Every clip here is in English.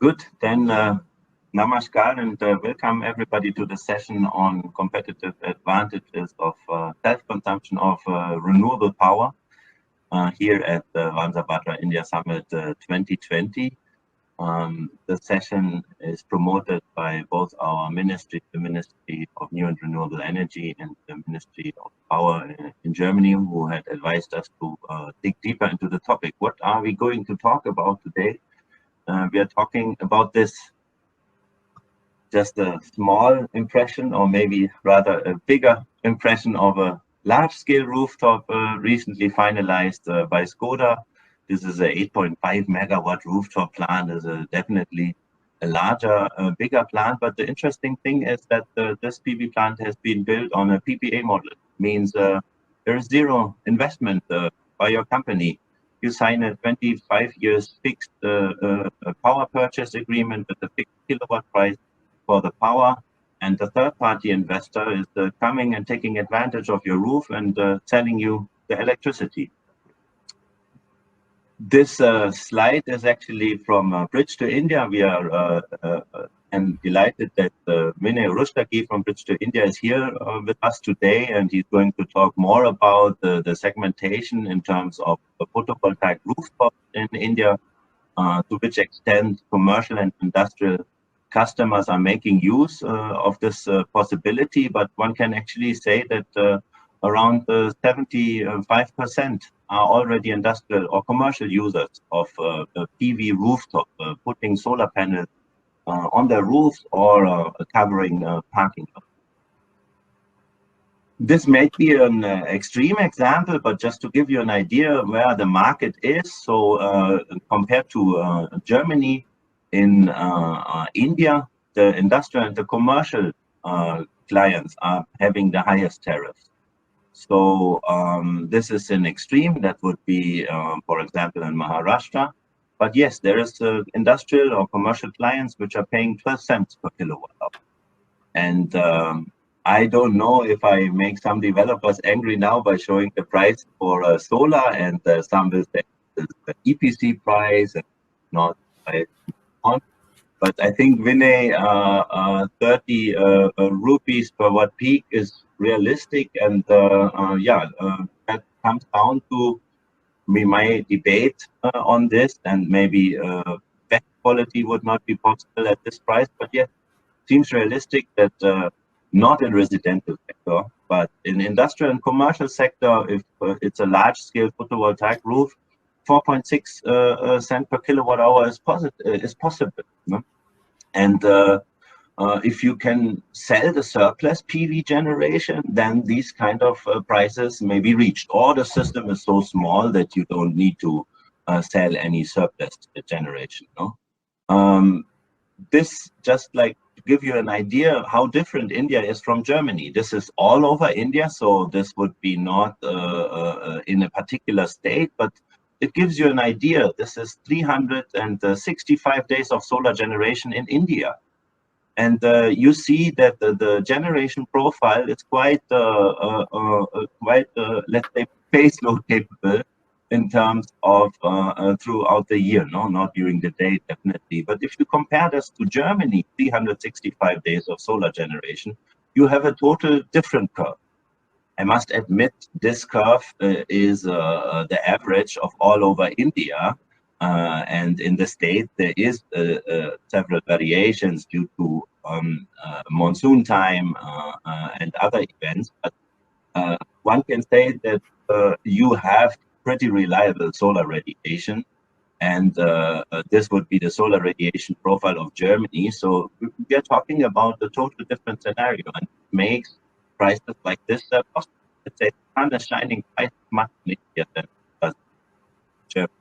Good, then namaskar and welcome everybody to the session on competitive advantages of self-consumption of renewable power here at the Wamser&Batra India Summit 2020. The session is promoted by both our ministry, the Ministry of New and Renewable Energy, and the Ministry of Power in Germany, who had advised us to dig deeper into the topic. What are we going to talk about today? We are talking about this, just a small impression, or maybe rather a bigger impression of a large-scale rooftop recently finalized by Skoda. This is a 8.5 megawatt rooftop plant. Is definitely a larger, bigger plant. But the interesting thing is that this PV plant has been built on a PPA model. Means there is zero investment by your company. You sign a 25 years fixed power purchase agreement with a fixed kilowatt price for the power, and the third-party investor is coming and taking advantage of your roof and selling you the electricity. This slide is actually from BridgetoIndia. We are and delighted that Vinay Rustagi from BridgetoIndia is here with us today, and he's going to talk more about the segmentation in terms of the photovoltaic rooftop in India, to which extent commercial and industrial customers are making use of this possibility. But one can actually say that around 75% are already industrial or commercial users of PV rooftop, putting solar panels on their roofs or covering parking lots. This may be an extreme example, but just to give you an idea where the market is. So compared to Germany, in India, the industrial and the commercial clients are having the highest tariffs. So this is an extreme. That would be, for example, in Maharashtra. But yes, there is industrial or commercial clients which are paying 12 cents per kilowatt hour. And I don't know if I make some developers angry now by showing the price for solar, and some will say the EPC price and not by on. But I think Vinay, 30 rupees per watt peak is realistic, and that comes down to we might debate on this, and maybe best quality would not be possible at this price, but yes, seems realistic that not in residential sector, but in industrial and commercial sector, if it's a large-scale photovoltaic roof, 4.6 cent per kilowatt hour is possible. No? And if you can sell the surplus PV generation, then these kind of prices may be reached. Or the system is so small that you don't need to sell any surplus generation. No? This just like to give you an idea how different India is from Germany. This is all over India, so this would be not in a particular state, but it gives you an idea. This is 365 days of solar generation in India. And you see that the generation profile is quite, let's say, baseload capable in terms of throughout the year. No, not during the day, definitely. But if you compare this to Germany, 365 days of solar generation, you have a total different curve. I must admit, this curve is the average of all over India. And in the state, there is several variations due to monsoon time and other events. But one can say that you have pretty reliable solar radiation. And this would be the solar radiation profile of Germany. So we are talking about a total different scenario, and it makes prices like this possible. It's a kind of shining price much easier than Germany.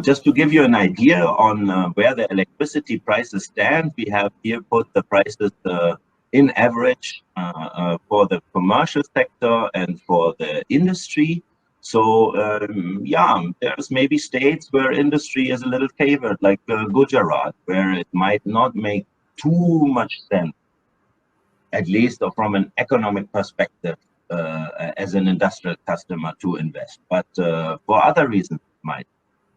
Just to give you an idea on where the electricity prices stand, we have here put the prices in average for the commercial sector and for the industry. So yeah, there's maybe states where industry is a little favored, like Gujarat, where it might not make too much sense, at least from an economic perspective, as an industrial customer to invest. But for other reasons, it might.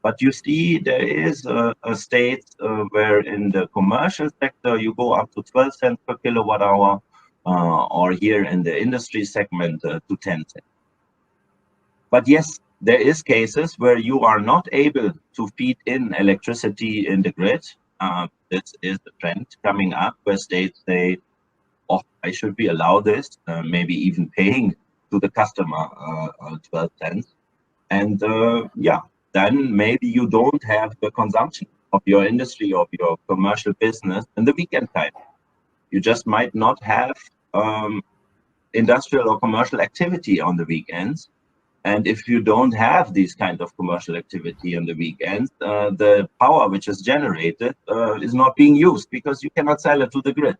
But you see, there is a state where in the commercial sector you go up to 12 cents per kilowatt hour, or here in the industry segment to 10 cents. But yes, there is cases where you are not able to feed in electricity in the grid. This is the trend coming up where states say, oh, I should be allowed this, maybe even paying to the customer 12 cents. And yeah, then maybe you don't have the consumption of your industry, of your commercial business in the weekend time. You just might not have industrial or commercial activity on the weekends. And if you don't have this kind of commercial activity on the weekends, the power which is generated is not being used because you cannot sell it to the grid.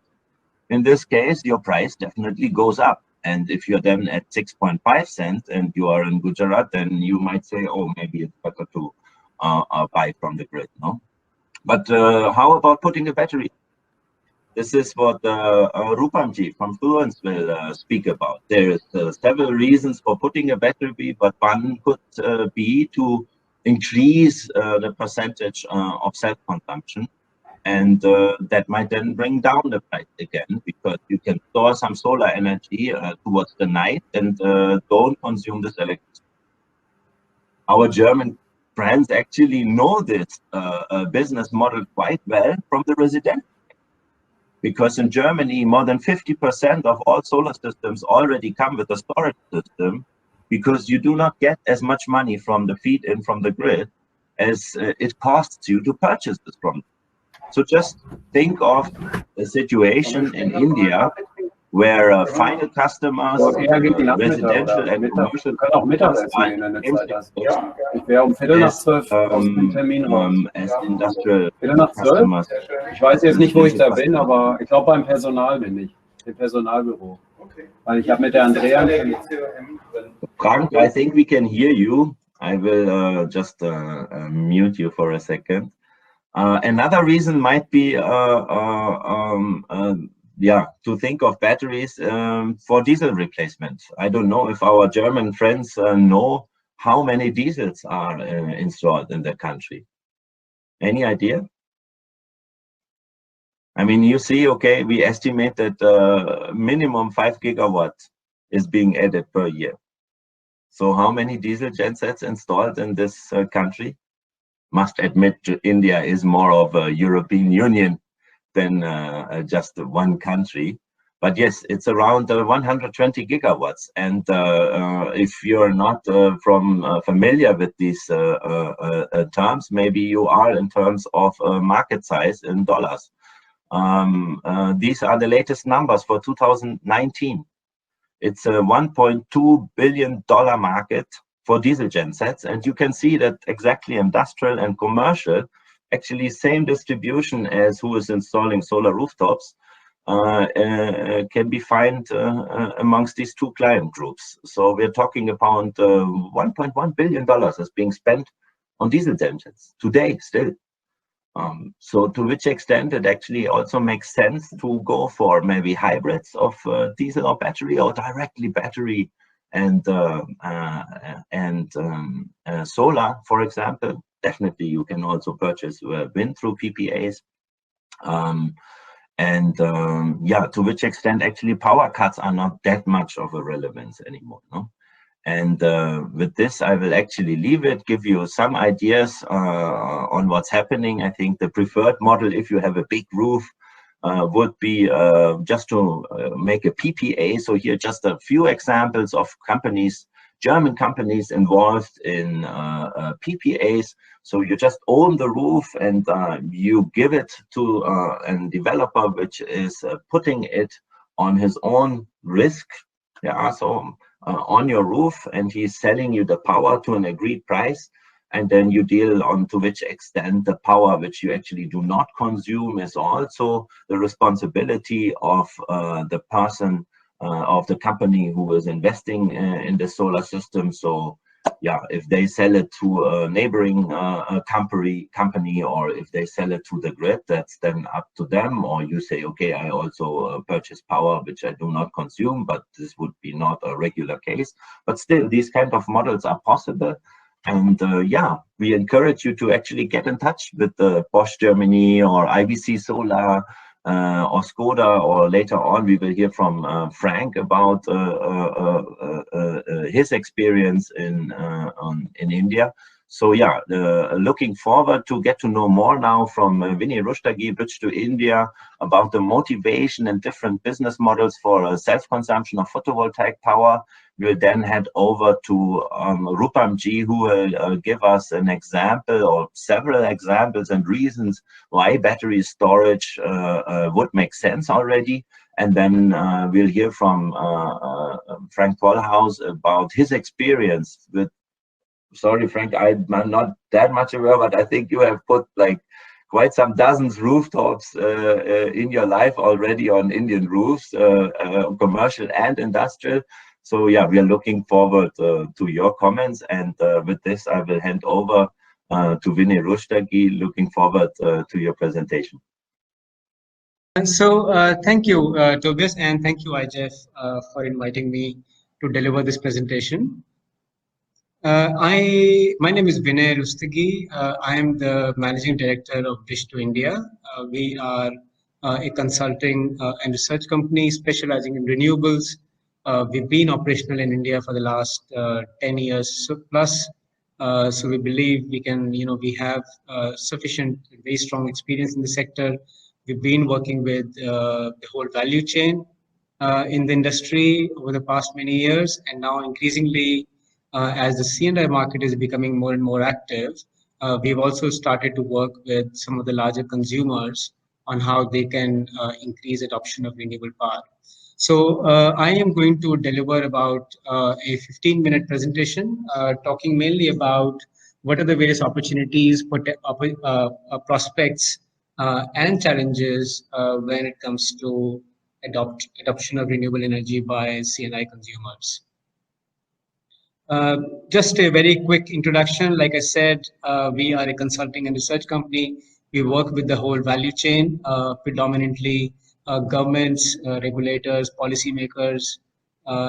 In this case, your price definitely goes up. And if you're then at 6.5 cents and you are in Gujarat, then you might say, oh, maybe it's better to buy from the grid, no? But how about putting a battery? This is what Rupam ji from Fluence will speak about. There is several reasons for putting a battery, but one could be to increase the percentage of self-consumption. And that might then bring down the price again, because you can store some solar energy towards the night and don't consume this electricity. Our German friends actually know this business model quite well from the residential. Because in Germany, more than 50% of all solar systems already come with a storage system, because you do not get as much money from the feed-in from the grid as it costs you to purchase this from. So just think of a situation in India where final customers, residential and commercial customers are in the same situation as industrial customers. Ich weiß jetzt nicht, wo ich da bin, aber ich glaube beim Personal bin ich, im Personalbüro. Weil ich habe mit der Andrea... Frank, I think we can hear you. I will just mute you for a second. Another reason might be, to think of batteries for diesel replacement. I don't know if our German friends know how many diesels are installed in the country. Any idea? I mean, you see, okay, we estimate that minimum 5 gigawatts is being added per year. So how many diesel gensets installed in this country? Must admit, India is more of a European Union than just one country. But yes, it's around 120 gigawatts. And if you're not familiar with these terms, maybe you are in terms of market size in dollars. These are the latest numbers for 2019. It's a $1.2 billion market for diesel gensets, and you can see that exactly industrial and commercial, actually same distribution as who is installing solar rooftops, can be found amongst these two client groups. So we're talking about $1.1 billion is being spent on diesel gensets today still. So to which extent it actually also makes sense to go for maybe hybrids of diesel or battery, or directly battery and solar, for example. Definitely you can also purchase wind through PPAs. To which extent actually power cuts are not that much of a relevance anymore, no? And with this, I will actually leave it, give you some ideas on what's happening. I think the preferred model, if you have a big roof, would be just to make a PPA. So here just a few examples of companies, German companies involved in PPAs. So you just own the roof and you give it to a developer, which is putting it on his own risk. Yeah, so on your roof, and he's selling you the power to an agreed price. And then you deal on to which extent the power which you actually do not consume is also the responsibility of the person, of the company who is investing in the solar system. So yeah, if they sell it to a neighboring company, or if they sell it to the grid, that's then up to them. Or you say, okay, I also purchase power which I do not consume, but this would be not a regular case. But still, these kind of models are possible. And yeah, we encourage you to actually get in touch with Bosch Germany or IBC Solar or Skoda, or later on we will hear from Frank about his experience in India. So yeah, looking forward to get to know more now from Vinay Rustagi, BridgetoIndia, about the motivation and different business models for self-consumption of photovoltaic power. We'll then head over to Rupam ji, who will give us an example or several examples and reasons why battery storage would make sense already. And then we'll hear from Frank Polhaus about his experience with, sorry, Frank, I'm not that much aware, but I think you have put like quite some dozens rooftops in your life already on Indian roofs, commercial and industrial. So yeah, we are looking forward to your comments. And with this, I will hand over to Vinay Rustagi. Looking forward to your presentation. So thank you, Tobias, and thank you, IGEF, for inviting me to deliver this presentation. My name is Vinay Rustagi. I am the Managing Director of BridgetoIndia. We are a consulting and research company specializing in renewables. We've been operational in India for the last 10 years plus. So we believe we can, we have sufficient, very strong experience in the sector. We've been working with the whole value chain in the industry over the past many years, and now increasingly, as the C&I market is becoming more and more active, we've also started to work with some of the larger consumers on how they can increase adoption of renewable power. So I am going to deliver about a 15-minute presentation talking mainly about what are the various opportunities, prospects, and challenges when it comes to adoption of renewable energy by C&I consumers. Just a very quick introduction. Like I said, we are a consulting and research company. We work with the whole value chain, predominantly governments, regulators, policymakers,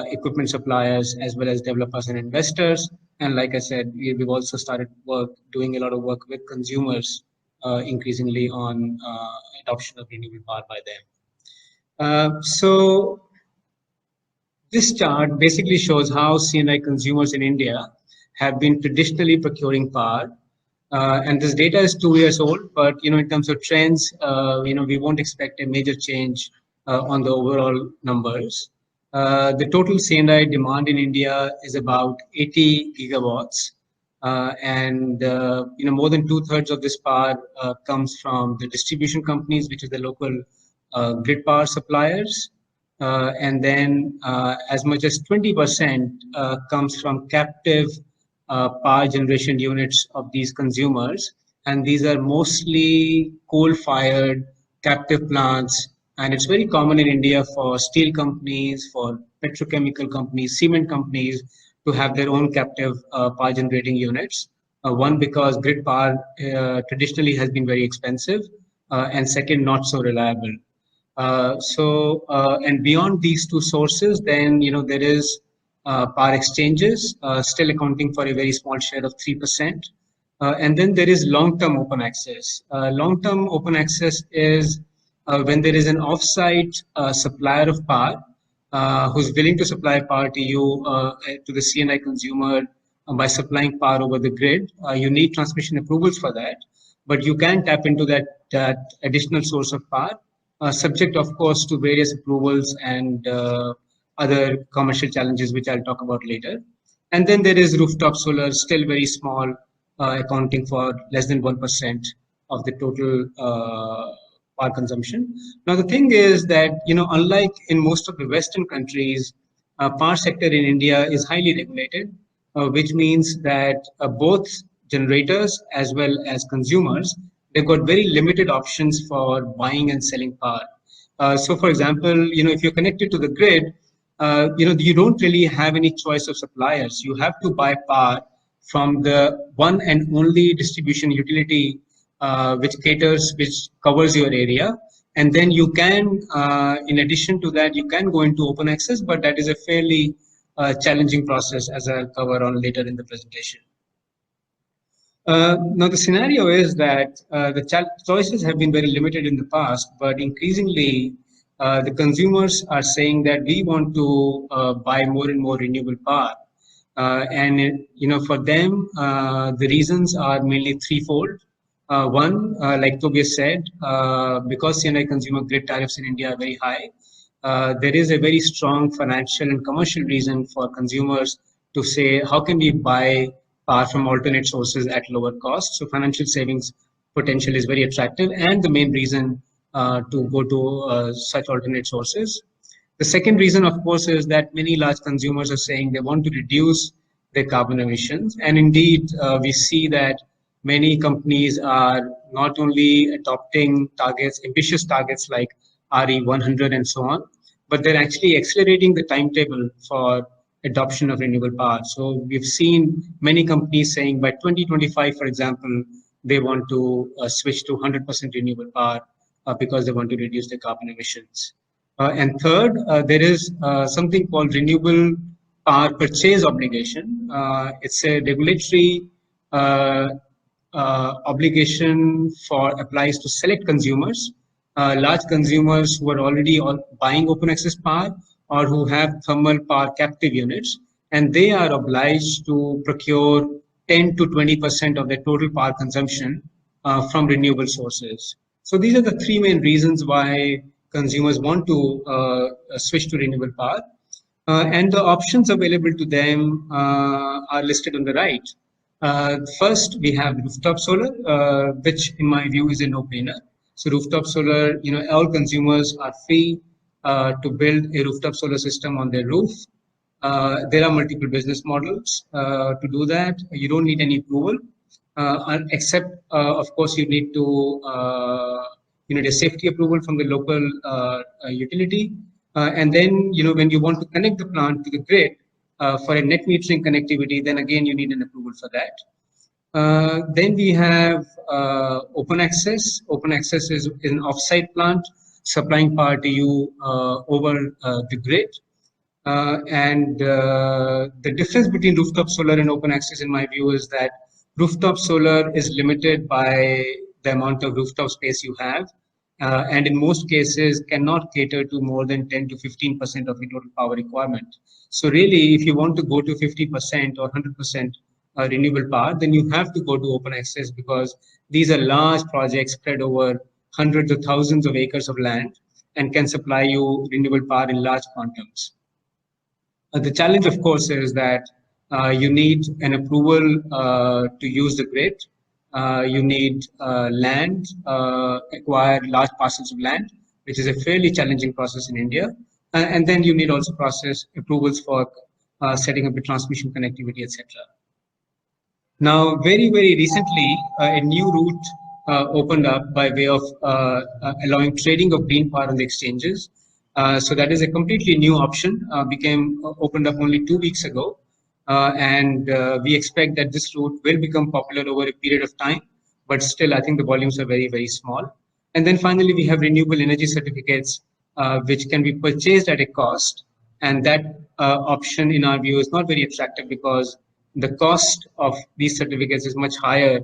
equipment suppliers, as well as developers and investors. And like I said, we've also started doing a lot of work with consumers, increasingly on adoption of renewable power by them. So this chart basically shows how C&I consumers in India have been traditionally procuring power. And this data is 2 years old, but in terms of trends, we won't expect a major change on the overall numbers. The total C&I demand in India is about 80 gigawatts. And more than 2/3 of this power comes from the distribution companies, which is the local grid power suppliers. And then as much as 20% comes from captive power generation units of these consumers. And these are mostly coal-fired captive plants. And it's very common in India for steel companies, for petrochemical companies, cement companies to have their own captive power generating units. One, because grid power traditionally has been very expensive, and second, not so reliable. And beyond these two sources, then there is power exchanges, still accounting for a very small share of 3%. And then there is long-term open access. Long-term open access is when there is an off-site supplier of power who's willing to supply power to you, to the C&I consumer, by supplying power over the grid. You need transmission approvals for that, but you can tap into that additional source of power, subject, of course, to various approvals and other commercial challenges, which I'll talk about later. And then there is rooftop solar, still very small, accounting for less than 1% of the total power consumption. Now, the thing is that, unlike in most of the Western countries, power sector in India is highly regulated, which means that both generators as well as consumers, they've got very limited options for buying and selling power. So, for example, if you're connected to the grid, you don't really have any choice of suppliers. You have to buy power from the one and only distribution utility which covers your area. And then you can, in addition to that, you can go into open access, but that is a fairly challenging process, as I'll cover on later in the presentation. Now, the scenario is that the choices have been very limited in the past, but increasingly the consumers are saying that we want to buy more and more renewable power. For them, the reasons are mainly threefold. One, like Tobias said, because CNI consumer grid tariffs in India are very high, there is a very strong financial and commercial reason for consumers to say, how can we buy power from alternate sources at lower cost? So financial savings potential is very attractive and the main reason to go to such alternate sources. The second reason, of course, is that many large consumers are saying they want to reduce their carbon emissions. And indeed, we see that many companies are not only adopting targets, ambitious targets like RE100 and so on, but they're actually accelerating the timetable for adoption of renewable power. So we've seen many companies saying by 2025, for example, they want to switch to 100% renewable power because they want to reduce their carbon emissions. And third, there is something called renewable power purchase obligation. It's a regulatory obligation applies to select consumers, large consumers who are already buying open access power or who have thermal power captive units, and they are obliged to procure 10 to 20% of their total power consumption from renewable sources. So these are the three main reasons why consumers want to switch to renewable power. And the options available to them are listed on the right. First, we have rooftop solar, which in my view is a no-brainer. So rooftop solar, all consumers are free to build a rooftop solar system on their roof. There are multiple business models to do that. You don't need any approval, except, of course, you need a safety approval from the local utility. And then, when you want to connect the plant to the grid for a net metering connectivity, then again, you need an approval for that. Then we have open access. Open access is an offsite plant supplying power to you over the grid. The difference between rooftop solar and open access, in my view, is that rooftop solar is limited by the amount of rooftop space you have. And in most cases cannot cater to more than 10 to 15% of the total power requirement. So really, if you want to go to 50% or 100% renewable power, then you have to go to open access because these are large projects spread over hundreds of thousands of acres of land and can supply you renewable power in large quantums. The challenge, of course, is that you need an approval to use the grid. You need land, acquire large parcels of land, which is a fairly challenging process in India. And then you need also process approvals for setting up the transmission connectivity, etc. Now, very, very recently, a new route opened up by way of allowing trading of green power on the exchanges. So that is a completely new option, opened up only 2 weeks ago. We expect that this route will become popular over a period of time, but still I think the volumes are very, very small. And then finally, we have renewable energy certificates, which can be purchased at a cost. And that option, in our view, is not very attractive because the cost of these certificates is much higher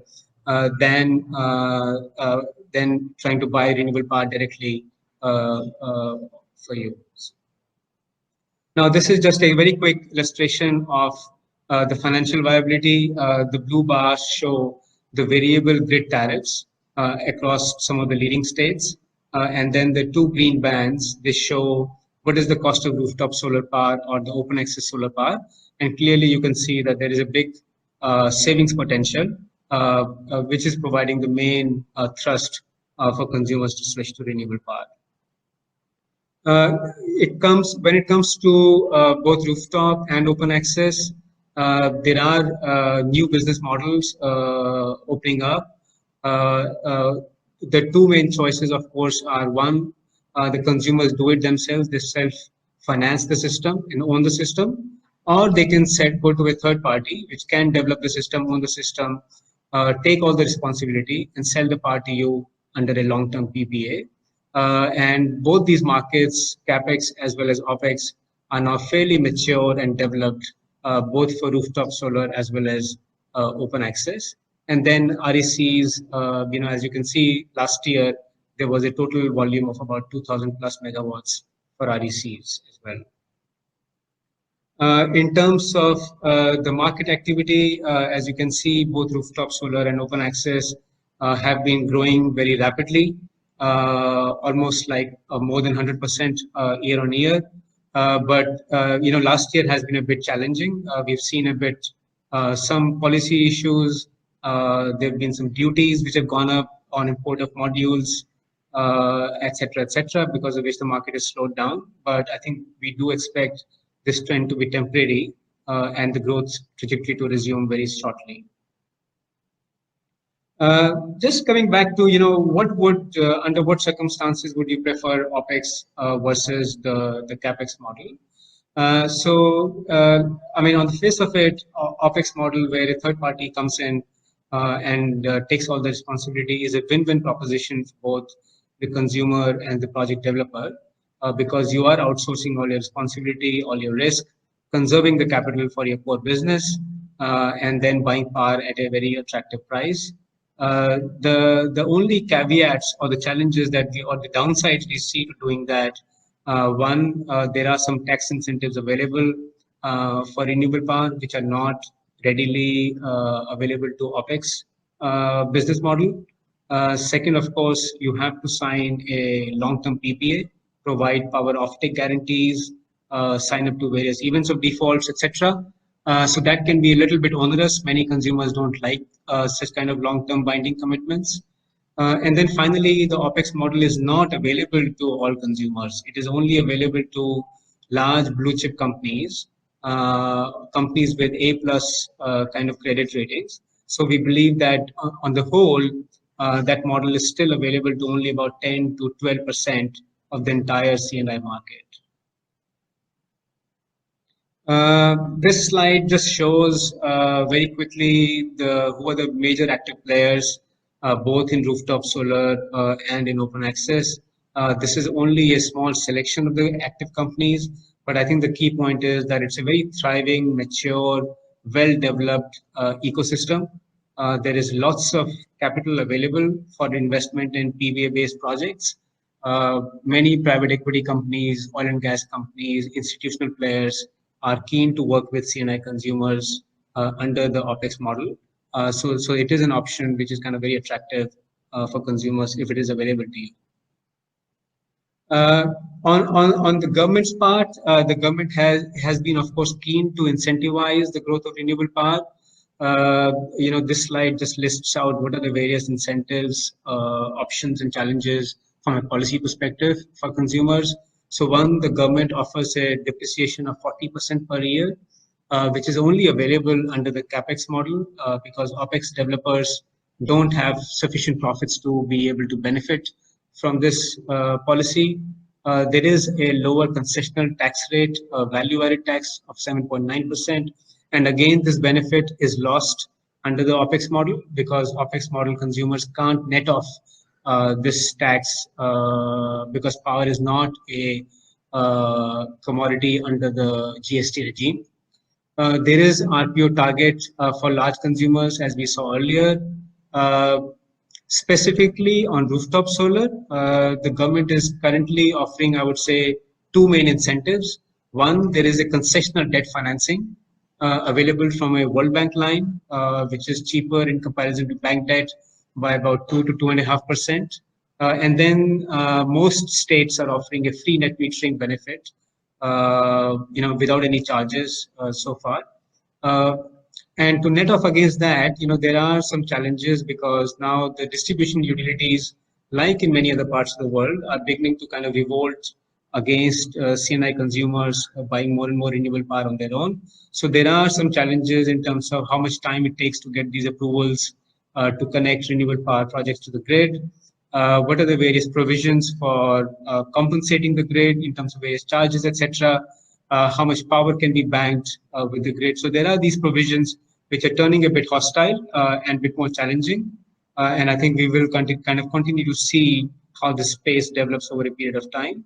than trying to buy renewable power directly for you. Now, this is just a very quick illustration of the financial viability. The blue bars show the variable grid tariffs across some of the leading states. And then the two green bands, they show what is the cost of rooftop solar power or the open access solar power. And clearly you can see that there is a big savings potential, which is providing the main thrust for consumers to switch to renewable power. When it comes to both rooftop and open access, there are new business models opening up. The two main choices, of course, are one, the consumers do it themselves, they self-finance the system and own the system, or they can go to a third party which can develop the system, own the system, take all the responsibility and sell the power to you under a long-term PPA. And both these markets, CapEx as well as OpEx, are now fairly mature and developed, both for rooftop solar as well as open access. And then RECs, as you can see, last year, there was a total volume of about 2,000 plus megawatts for RECs as well. In terms of the market activity, as you can see, both rooftop solar and open access have been growing very rapidly, almost like more than 100% year on year. But last year has been a bit challenging. We've seen a bit some policy issues. There have been some duties which have gone up on import of modules, et cetera, because of which the market has slowed down. But I think we do expect this trend to be temporary and the growth trajectory to resume very shortly. Just coming back to, what would, under what circumstances would you prefer OPEX versus the CAPEX model? On the face of it, OPEX model where a third party comes in and takes all the responsibility is a win-win proposition for both the consumer and the project developer. Because you are outsourcing all your responsibility, all your risk, conserving the capital for your core business, and then buying power at a very attractive price. The only caveats or the challenges or the downsides we see to doing that, one, there are some tax incentives available for renewable power, which are not readily available to OPEX business model. Second, of course, you have to sign a long-term PPA, provide power offtake guarantees, sign up to various events of defaults, etc. So that can be a little bit onerous. Many consumers don't like such kind of long-term binding commitments. And then finally, the OPEX model is not available to all consumers. It is only available to large blue chip companies, companies with A+ kind of credit ratings. So we believe that on the whole, that model is still available to only about 10 to 12% of the entire C&I market. This slide just shows very quickly who are the major active players, both in rooftop solar and in open access. This is only a small selection of the active companies, but I think the key point is that it's a very thriving, mature, well-developed ecosystem. There is lots of capital available for investment in PVA-based projects. Many private equity companies, oil and gas companies, institutional players are keen to work with C&I consumers under the OPEX model. So it is an option which is kind of very attractive for consumers if it is available to you. On the government's part, the government has been, of course, keen to incentivize the growth of renewable power. This slide just lists out what are the various incentives, options and challenges from a policy perspective for consumers. So one, the government offers a depreciation of 40% per year, which is only available under the CAPEX model because OPEX developers don't have sufficient profits to be able to benefit from this policy. There is a lower concessional tax rate, value-added tax of 7.9%. And again, this benefit is lost under the OPEX model because OPEX model consumers can't net off this tax because power is not a commodity under the GST regime. There is RPO target for large consumers, as we saw earlier. Specifically on rooftop solar, the government is currently offering, I would say, two main incentives. One, there is a concessional debt financing available from a World Bank line, which is cheaper in comparison to bank debt by about 2 to 2.5%. And then most states are offering a free net metering benefit, without any charges so far. And to net off against that, there are some challenges because now the distribution utilities, like in many other parts of the world, are beginning to kind of revolt against C&I consumers buying more and more renewable power on their own. So there are some challenges in terms of how much time it takes to get these approvals to connect renewable power projects to the grid. What are the various provisions for compensating the grid in terms of various charges, etc. How much power can be banked with the grid. So there are these provisions which are turning a bit hostile and a bit more challenging. And I think we will kind of continue to see how the space develops over a period of time.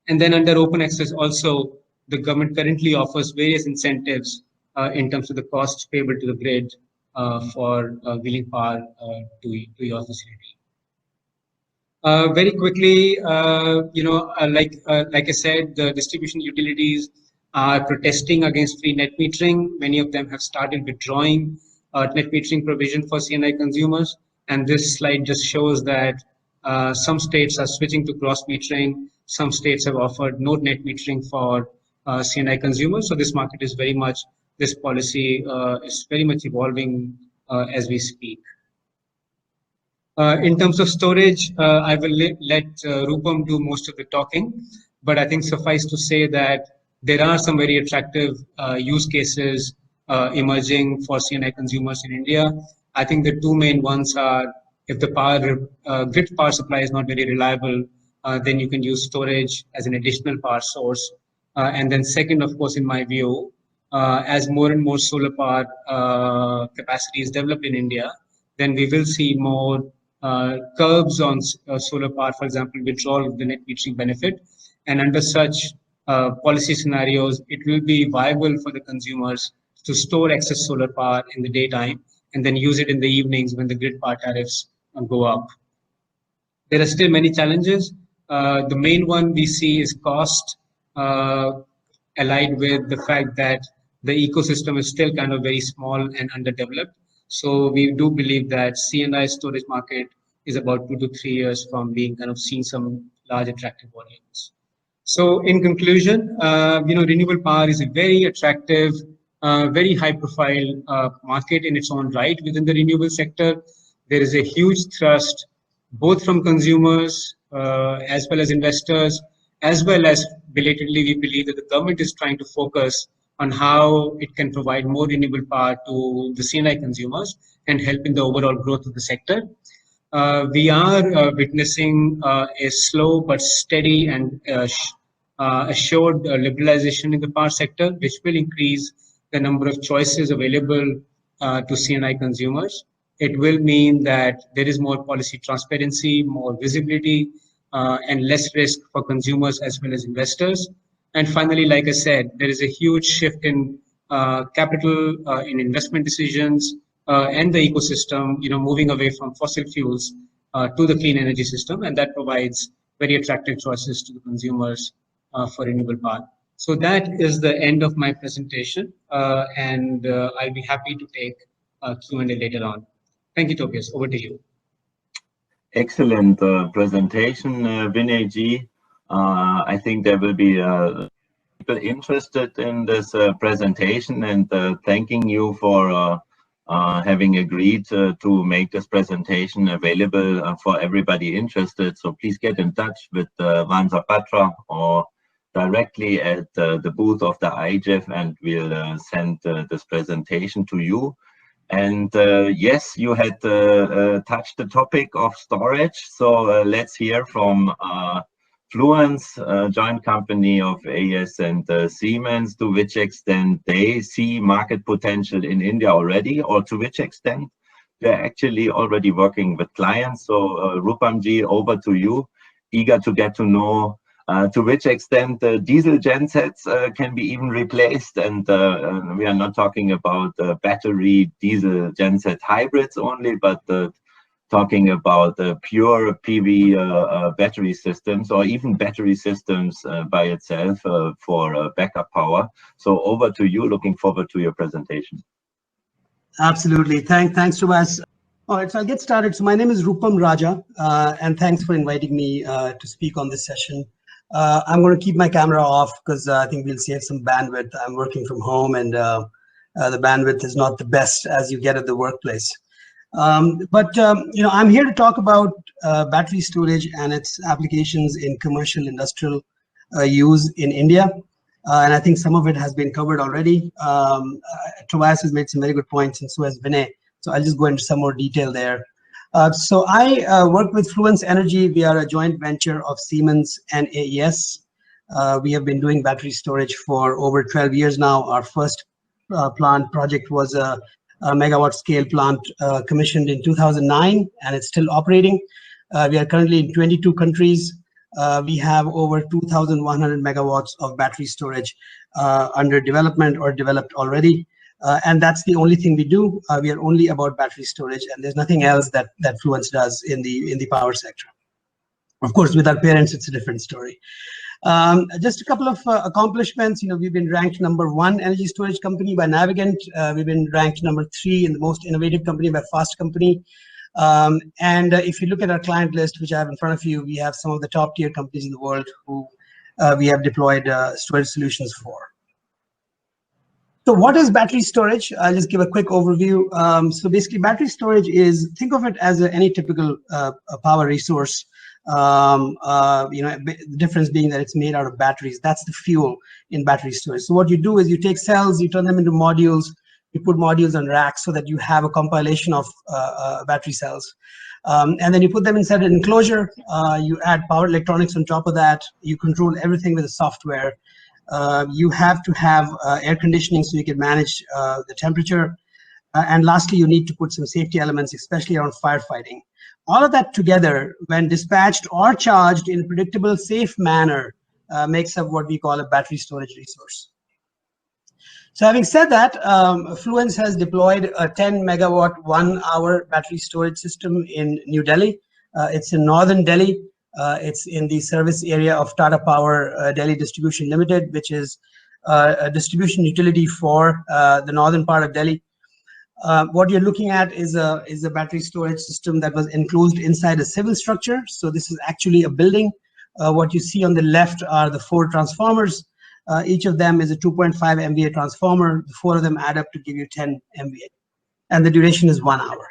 And then under open access also, the government currently offers various incentives in terms of the costs payable to the grid for wheeling power to your facility. Very quickly, like I said, the distribution utilities are protesting against free net metering. Many of them have started withdrawing net metering provision for CNI consumers. And this slide just shows that some states are switching to gross metering. Some states have offered no net metering for CNI consumers. So this market is very much, this policy is very much evolving as we speak. In terms of storage, I will let Rupam do most of the talking, but I think suffice to say that there are some very attractive use cases emerging for CNI consumers in India. I think the two main ones are, if the grid power supply is not very reliable, then you can use storage as an additional power source. And then second, of course, in my view, as more and more solar power capacity is developed in India, then we will see more curbs on solar power, for example, withdrawal of the net metering benefit. And under such policy scenarios, it will be viable for the consumers to store excess solar power in the daytime and then use it in the evenings when the grid power tariffs go up. There are still many challenges. The main one we see is cost, allied with the fact that the ecosystem is still kind of very small and underdeveloped. So we do believe that C&I storage market is about 2 to 3 years from being kind of seeing some large attractive volumes. So in conclusion, renewable power is a very attractive, very high profile market in its own right within the renewable sector. There is a huge thrust both from consumers as well as investors, as well as belatedly we believe that the government is trying to focus on how it can provide more renewable power to the C&I consumers and help in the overall growth of the sector. We are witnessing a slow but steady and assured liberalization in the power sector, which will increase the number of choices available to C&I consumers. It will mean that there is more policy transparency, more visibility, and less risk for consumers as well as investors. And finally, like I said, there is a huge shift in capital, in investment decisions, and the ecosystem, moving away from fossil fuels to the clean energy system, and that provides very attractive choices to the consumers for renewable power. So that is the end of my presentation, and I'll be happy to take Q&A later on. Thank you, Tobias. Over to you. Excellent presentation, Vinay ji. I think there will be people interested in this presentation, and thanking you for having agreed to make this presentation available for everybody interested. So please get in touch with Wamser&Batra or directly at the booth of the IGEF, and we'll send this presentation to you. And yes, you had touched the topic of storage. So let's hear from Fluence, joint company of AES and Siemens, to which extent they see market potential in India already, or to which extent they're actually already working with clients. So Rupam ji, over to you. Eager to get to know to which extent the diesel gensets can be even replaced. And we are not talking about battery diesel genset hybrids only, but talking about pure PV battery systems, or even battery systems by itself for backup power. So over to you. Looking forward to your presentation. Absolutely. Thanks, Tobias. All right, so I'll get started. So my name is Rupam Raja, and thanks for inviting me to speak on this session. I'm going to keep my camera off because I think we'll save some bandwidth. I'm working from home, and the bandwidth is not the best as you get at the workplace. I'm here to talk about battery storage and its applications in commercial industrial use in India. And I think some of it has been covered already. Tobias has made some very good points, and so has Vinay. So I'll just go into some more detail there. So I work with Fluence Energy. We are a joint venture of Siemens and AES. We have been doing battery storage for over 12 years now. Our first plant project was a megawatt scale plant commissioned in 2009, and it's still operating. We are currently in 22 countries. We have over 2,100 megawatts of battery storage under development or developed already. And that's the only thing we do. We are only about battery storage, and there's nothing else that Fluence does in the power sector. Of course, with our parents, it's a different story. Just a couple of accomplishments. We've been ranked #1 energy storage company by Navigant. We've been ranked #3 in the most innovative company by Fast Company. And if you look at our client list, which I have in front of you, we have some of the top tier companies in the world who we have deployed storage solutions for. So what is battery storage? I'll just give a quick overview. So basically, battery storage is, think of it as any typical power resource. The difference being that it's made out of batteries. That's the fuel in battery storage. So what you do is you take cells, you turn them into modules, you put modules on racks so that you have a compilation of battery cells. And then you put them inside an enclosure, you add power electronics on top of that, you control everything with the software. You have to have air conditioning so you can manage the temperature. And lastly, you need to put some safety elements, especially around firefighting. All of that together, when dispatched or charged in a predictable, safe manner, makes up what we call a battery storage resource. So having said that, Fluence has deployed a 10 megawatt 1 hour battery storage system in New Delhi. It's in northern Delhi. It's in the service area of Tata Power Delhi Distribution Limited, which is a distribution utility for the northern part of Delhi. What you're looking at is a battery storage system that was enclosed inside a civil structure. So this is actually a building. What you see on the left are the 4 transformers. Each of them is a 2.5 MVA transformer. The 4 of them add up to give you 10 MVA, and the duration is 1 hour.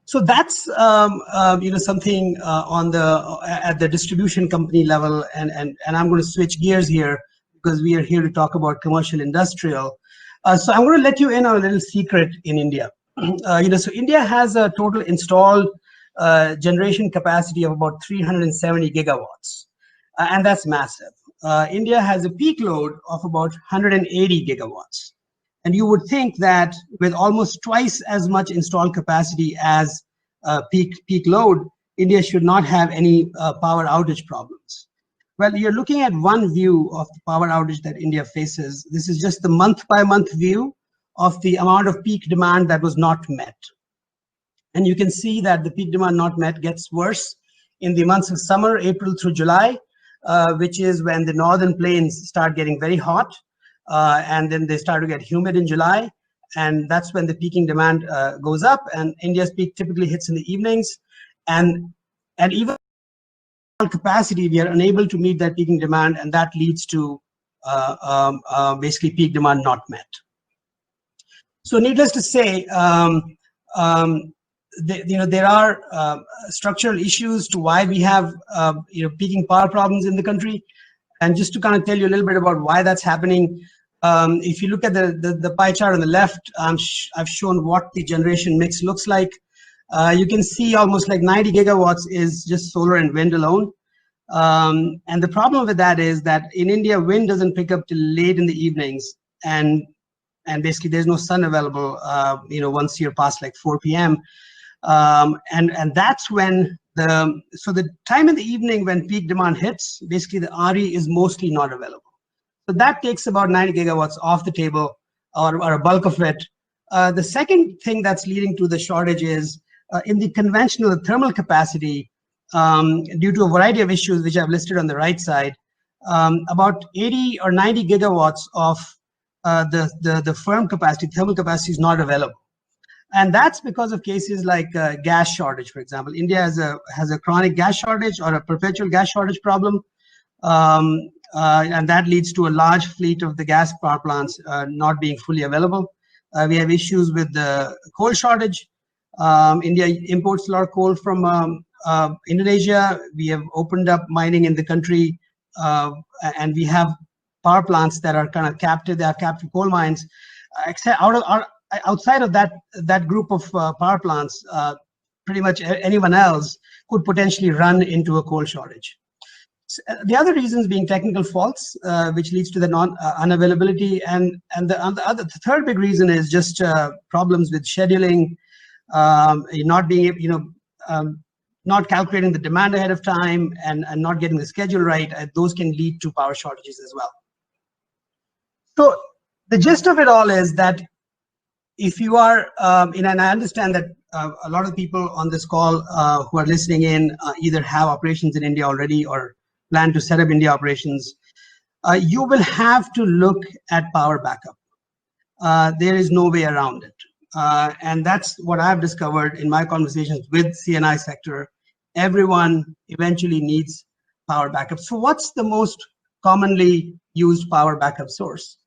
So that's something at the distribution company level, and I'm going to switch gears here because we are here to talk about commercial industrial. So I'm going to let you in on a little secret in India. So India has a total installed generation capacity of about 370 gigawatts, and that's massive. India has a peak load of about 180 gigawatts. And you would think that with almost twice as much installed capacity as peak load, India should not have any power outage problems. Well, you're looking at one view of the power outage that India faces. This is just the month-by-month view of the amount of peak demand that was not met. And you can see that the peak demand not met gets worse in the months of summer, April through July, which is when the northern plains start getting very hot, and then they start to get humid in July, and that's when the peaking demand goes up, and India's peak typically hits in the evenings, and even capacity, we are unable to meet that peaking demand, and that leads to basically peak demand not met. So needless to say, there are structural issues to why we have peaking power problems in the country. And just to kind of tell you a little bit about why that's happening, if you look at the pie chart on the left, I've shown what the generation mix looks like. You can see almost like 90 gigawatts is just solar and wind alone. And the problem with that is that in India, wind doesn't pick up till late in the evenings, and basically there's no sun available once you're past like 4 p.m. And that's when the time in the evening when peak demand hits, basically the RE is mostly not available. So that takes about 90 gigawatts off the table, or a bulk of it. The second thing that's leading to the shortage is in the conventional thermal capacity, due to a variety of issues which I've listed on the right side, about 80 or 90 gigawatts of the firm capacity, thermal capacity, is not available. And that's because of cases like gas shortage, for example. India has a chronic gas shortage or a perpetual gas shortage problem. And that leads to a large fleet of the gas power plants not being fully available. We have issues with the coal shortage. India imports a lot of coal from Indonesia. We have opened up mining in the country, and we have power plants that are kind of captive. They are captive coal mines. Outside of that group of power plants, pretty much anyone else could potentially run into a coal shortage. The other reasons being technical faults, which leads to the unavailability, and the third big reason is just problems with scheduling, not being able, not calculating the demand ahead of time, and not getting the schedule right. Those can lead to power shortages as well. So The gist of it all is that if you are, and I understand that a lot of people on this call who are listening in either have operations in India already or plan to set up India operations, you will have to look at power backup. There is no way around it. And that's what I've discovered in my conversations with CNI sector. Everyone eventually needs power backup. So what's the most commonly used power backup source?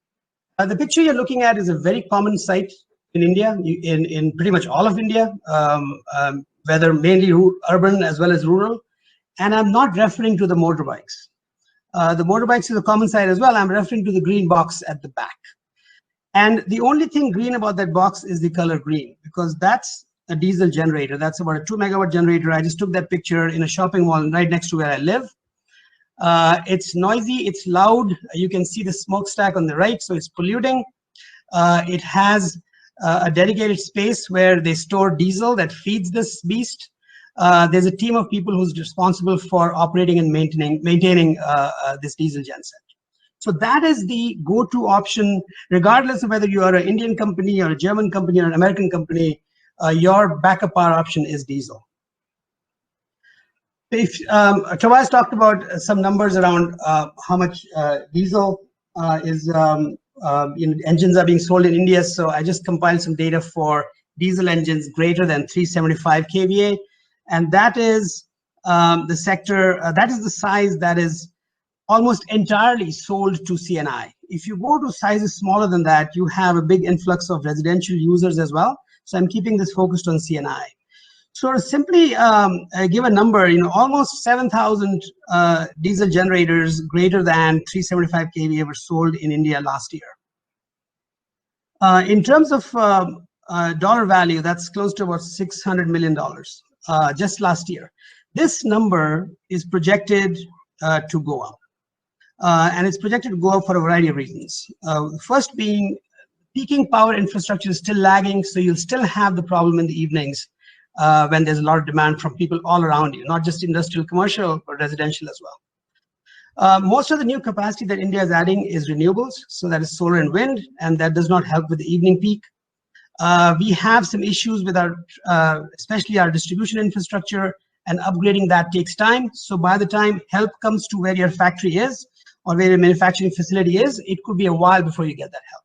The picture you're looking at is a very common site in India, in pretty much all of India, whether mainly urban as well as rural. And I'm not referring to the motorbikes. The motorbikes is a common site as well. I'm referring to the green box at the back. And the only thing green about that box is the color green, because that's a diesel generator. That's about a 2 megawatt generator. I just took that picture in a shopping mall right next to where I live. It's noisy, it's loud. You can see the smokestack on the right, so it's polluting. It has a dedicated space where they store diesel that feeds this beast. There's a team of people who's responsible for operating and maintaining this diesel genset. So that is the go-to option, regardless of whether you are an Indian company or a German company or an American company. Your backup power option is diesel. If Tobias talked about some numbers around how much diesel engines are being sold in India. So I just compiled some data for diesel engines greater than 375 kVA, and that is the sector. That is the size that is almost entirely sold to CNI. If you go to sizes smaller than that, you have a big influx of residential users as well. So I'm keeping this focused on CNI. So to simply give a number, almost 7,000 diesel generators greater than 375 kVA were sold in India last year. In terms of dollar value, that's close to about $600 million just last year. This number is projected to go up. And it's projected to go up for a variety of reasons. The first being peaking power infrastructure is still lagging, so you'll still have the problem in the evenings when there's a lot of demand from people all around you, not just industrial, commercial, but residential as well. Most of the new capacity that India is adding is renewables, so that is solar and wind, and that does not help with the evening peak. We have some issues with our, especially our distribution infrastructure, and upgrading that takes time. So by the time help comes to where your factory is, or where your manufacturing facility is, it could be a while before you get that help.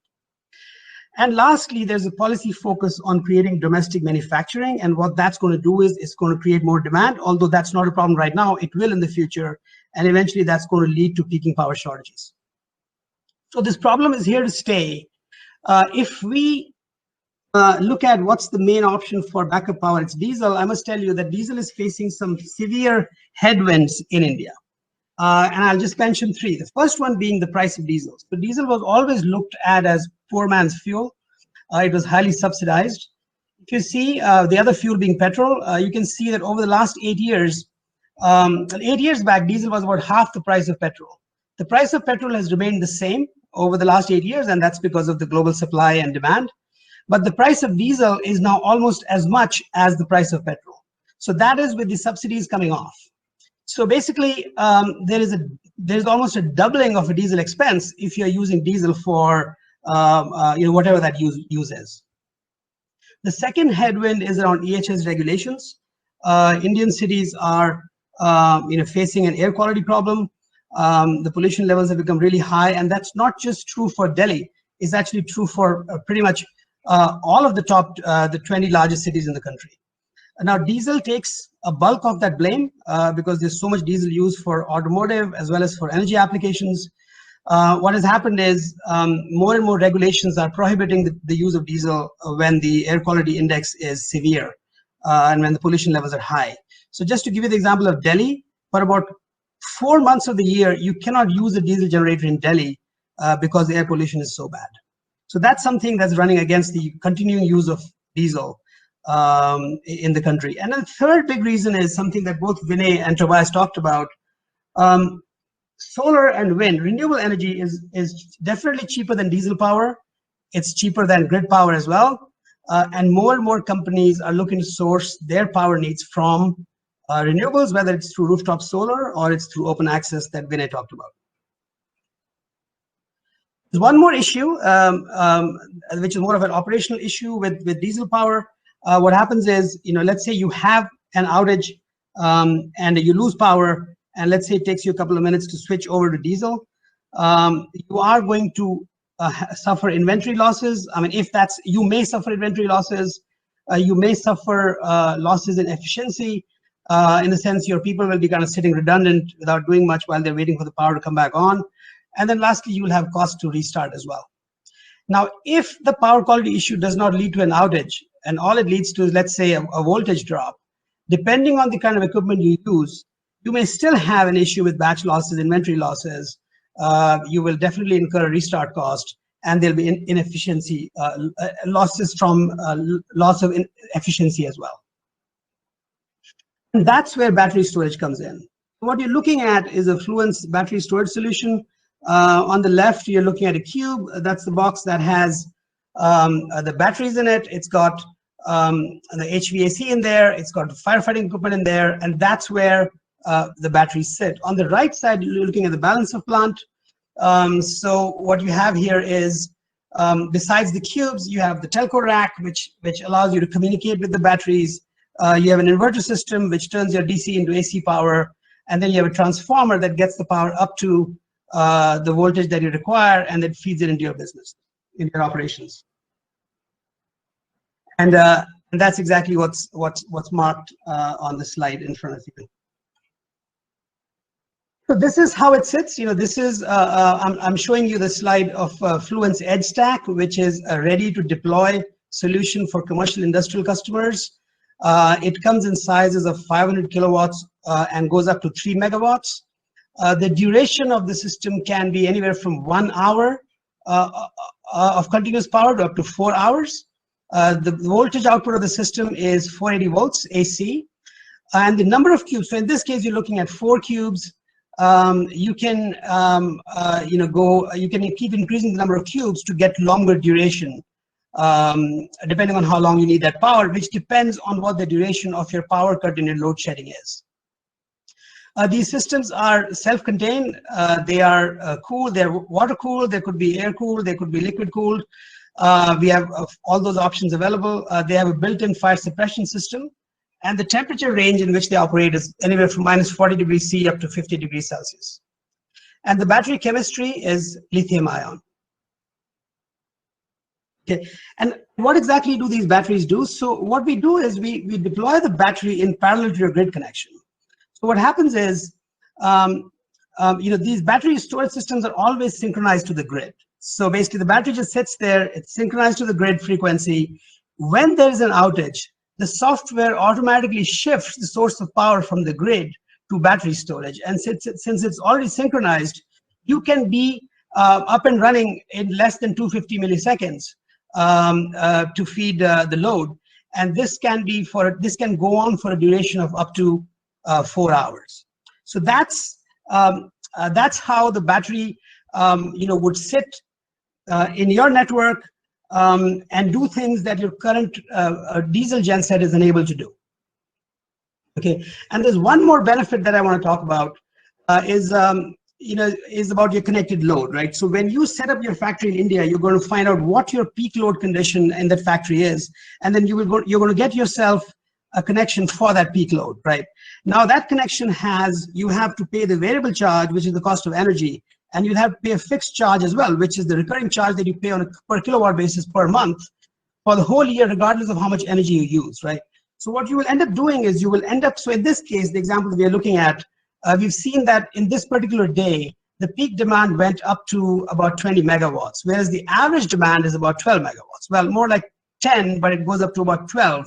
And lastly, there's a policy focus on creating domestic manufacturing, and what that's going to do is it's going to create more demand, although that's not a problem right now, it will in the future, and eventually that's going to lead to peaking power shortages. So this problem is here to stay. If we look at what's the main option for backup power, it's diesel. I must tell you that diesel is facing some severe headwinds in India. And I'll just mention three. The first one being the price of diesel. So diesel was always looked at as poor man's fuel. It was highly subsidized. If you see the other fuel being petrol, you can see that over the last 8 years, 8 years back, diesel was about half the price of petrol. The price of petrol has remained the same over the last 8 years, and that's because of the global supply and demand. But the price of diesel is now almost as much as the price of petrol. So that is with the subsidies coming off. So basically, there's almost a doubling of a diesel expense if you're using diesel for whatever that use is. The second headwind is around EHS regulations. Indian cities are facing an air quality problem. The pollution levels have become really high, and that's not just true for Delhi. It's actually true for pretty much all of the 20 largest cities in the country. Now, diesel takes a bulk of that blame because there's so much diesel used for automotive as well as for energy applications. What has happened is more and more regulations are prohibiting the use of diesel when the air quality index is severe and when the pollution levels are high. So just to give you the example of Delhi, for about 4 months of the year, you cannot use a diesel generator in Delhi because the air pollution is so bad. So that's something that's running against the continuing use of diesel in the country. And the third big reason is something that both Vinay and Tobias talked about. Solar and wind, renewable energy is definitely cheaper than diesel power. It's cheaper than grid power as well. And more companies are looking to source their power needs from renewables, whether it's through rooftop solar or it's through open access that Vinay talked about. There's one more issue, which is more of an operational issue with diesel power. What happens is, let's say you have an outage and you lose power, and let's say it takes you a couple of minutes to switch over to diesel. You are going to suffer inventory losses. I mean, you may suffer inventory losses. You may suffer losses in efficiency. In the sense, your people will be kind of sitting redundant without doing much while they're waiting for the power to come back on. And then lastly, you will have costs to restart as well. Now, if the power quality issue does not lead to an outage, and all it leads to is, let's say, a voltage drop, depending on the kind of equipment you use, you may still have an issue with batch losses, inventory losses. You will definitely incur a restart cost, and there'll be inefficiency, losses from loss of efficiency as well. And that's where battery storage comes in. What you're looking at is a Fluence battery storage solution. On the left, you're looking at a cube. That's the box that has the batteries in it. It's got the HVAC in there. It's got firefighting equipment in there. And that's where the batteries sit. On the right side, you're looking at the balance of plant. So what you have here is, besides the cubes, you have the telco rack, which allows you to communicate with the batteries. You have an inverter system, which turns your DC into AC power. And then you have a transformer that gets the power up to the voltage that you require, and then feeds it into your business, in your operations. And that's exactly what's marked on the slide in front of you. So this is how it sits. This is I'm showing you the slide of Fluence Edgestack, which is a ready to deploy solution for commercial industrial customers. It comes in sizes of 500 kilowatts and goes up to 3 megawatts. The duration of the system can be anywhere from 1 hour of continuous power to up to 4 hours. The voltage output of the system is 480 volts AC, and the number of cubes. So in this case, you're looking at 4 cubes. You can you can keep increasing the number of cubes to get longer duration, depending on how long you need that power, which depends on what the duration of your power cut and your load shedding is. These systems are self-contained. They are cooled. They're water cooled. They could be air cooled. They could be liquid cooled. We have all those options available. They have a built-in fire suppression system, and the temperature range in which they operate is anywhere from -40 degrees C up to 50 degrees Celsius. And the battery chemistry is lithium-ion. Okay, and what exactly do these batteries do? So what we do is we deploy the battery in parallel to your grid connection. So what happens is, these battery storage systems are always synchronized to the grid. So basically, the battery just sits there. It's synchronized to the grid frequency. When there is an outage, the software automatically shifts the source of power from the grid to battery storage. And since it's already synchronized, you can be up and running in less than 250 milliseconds to feed the load. And this can go on for a duration of up to 4 hours. So that's how the battery would sit in your network and do things that your current diesel genset is unable to do. Okay, and there's one more benefit that I want to talk about is about your connected load, right? So when you set up your factory in India, you're going to find out what your peak load condition in that factory is, and then you're going to get yourself a connection for that peak load, right? Now that connection you have to pay the variable charge, which is the cost of energy, and you have to pay a fixed charge as well, which is the recurring charge that you pay on a per kilowatt basis per month for the whole year, regardless of how much energy you use, right? So what you will end up doing is so in this case, the example that we are looking at, we've seen that in this particular day, the peak demand went up to about 20 megawatts, whereas the average demand is about 12 megawatts. Well, more like 10, but it goes up to about 12.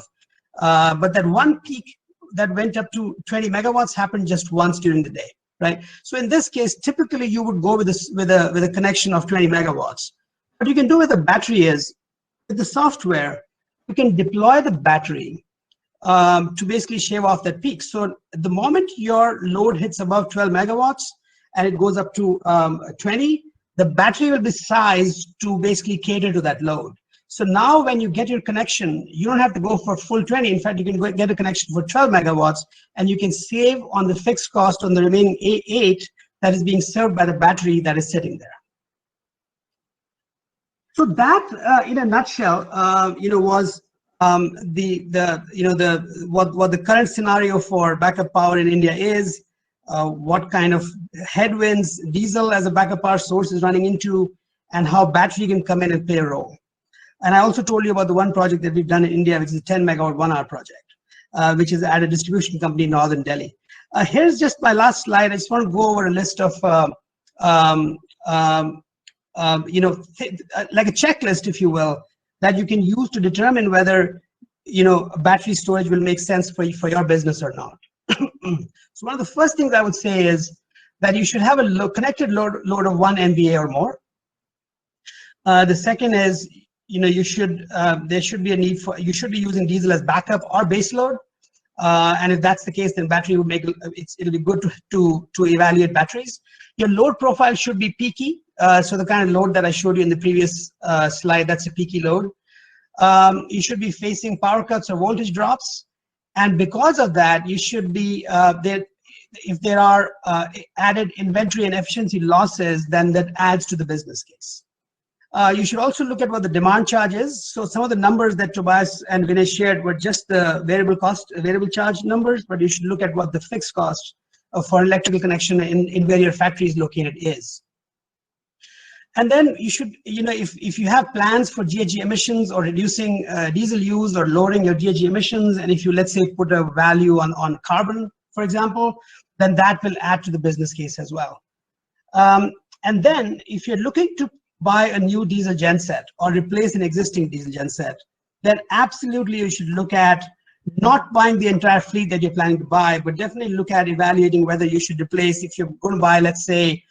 But that one peak that went up to 20 megawatts happened just once during the day, right? So in this case, typically you would go with a connection of 20 megawatts. What you can do with the battery is, with the software, you can deploy the battery to basically shave off that peak. So the moment your load hits above 12 megawatts and it goes up to 20, the battery will be sized to basically cater to that load. So now when you get your connection, you don't have to go for full 20. In fact, you can get a connection for 12 megawatts, and you can save on the fixed cost on the remaining 8 that is being served by the battery that is sitting there. So that, in a nutshell, was what the current scenario for backup power in India is, what kind of headwinds diesel as a backup power source is running into, and how battery can come in and play a role. And I also told you about the one project that we've done in India, which is a 10 megawatt 1 hour project, which is at a distribution company in Northern Delhi. Here's just my last slide. I just want to go over a list of, like a checklist, if you will, that you can use to determine whether, battery storage will make sense for your business or not. So one of the first things I would say is that you should have a connected load of 1 MVA or more. The second is, there should be a need for, you should be using diesel as backup or base load. And if that's the case, then battery would make, it'll be good to evaluate batteries. Your load profile should be peaky. So the kind of load that I showed you in the previous slide, that's a peaky load. You should be facing power cuts or voltage drops. And because of that, you should be, if there are added inventory and efficiency losses, then that adds to the business case. You should also look at what the demand charge is. So some of the numbers that Tobias and Vinay shared were just the variable charge numbers, but you should look at what the fixed cost for electrical connection in where your factory is located is. And then you should, if you have plans for GHG emissions or reducing diesel use or lowering your GHG emissions, and if you, let's say, put a value on carbon, for example, then that will add to the business case as well. And then if you're looking to buy a new diesel genset or replace an existing diesel genset, then absolutely you should look at not buying the entire fleet that you're planning to buy, but definitely look at evaluating whether you should replace, if you're going to buy, let's say,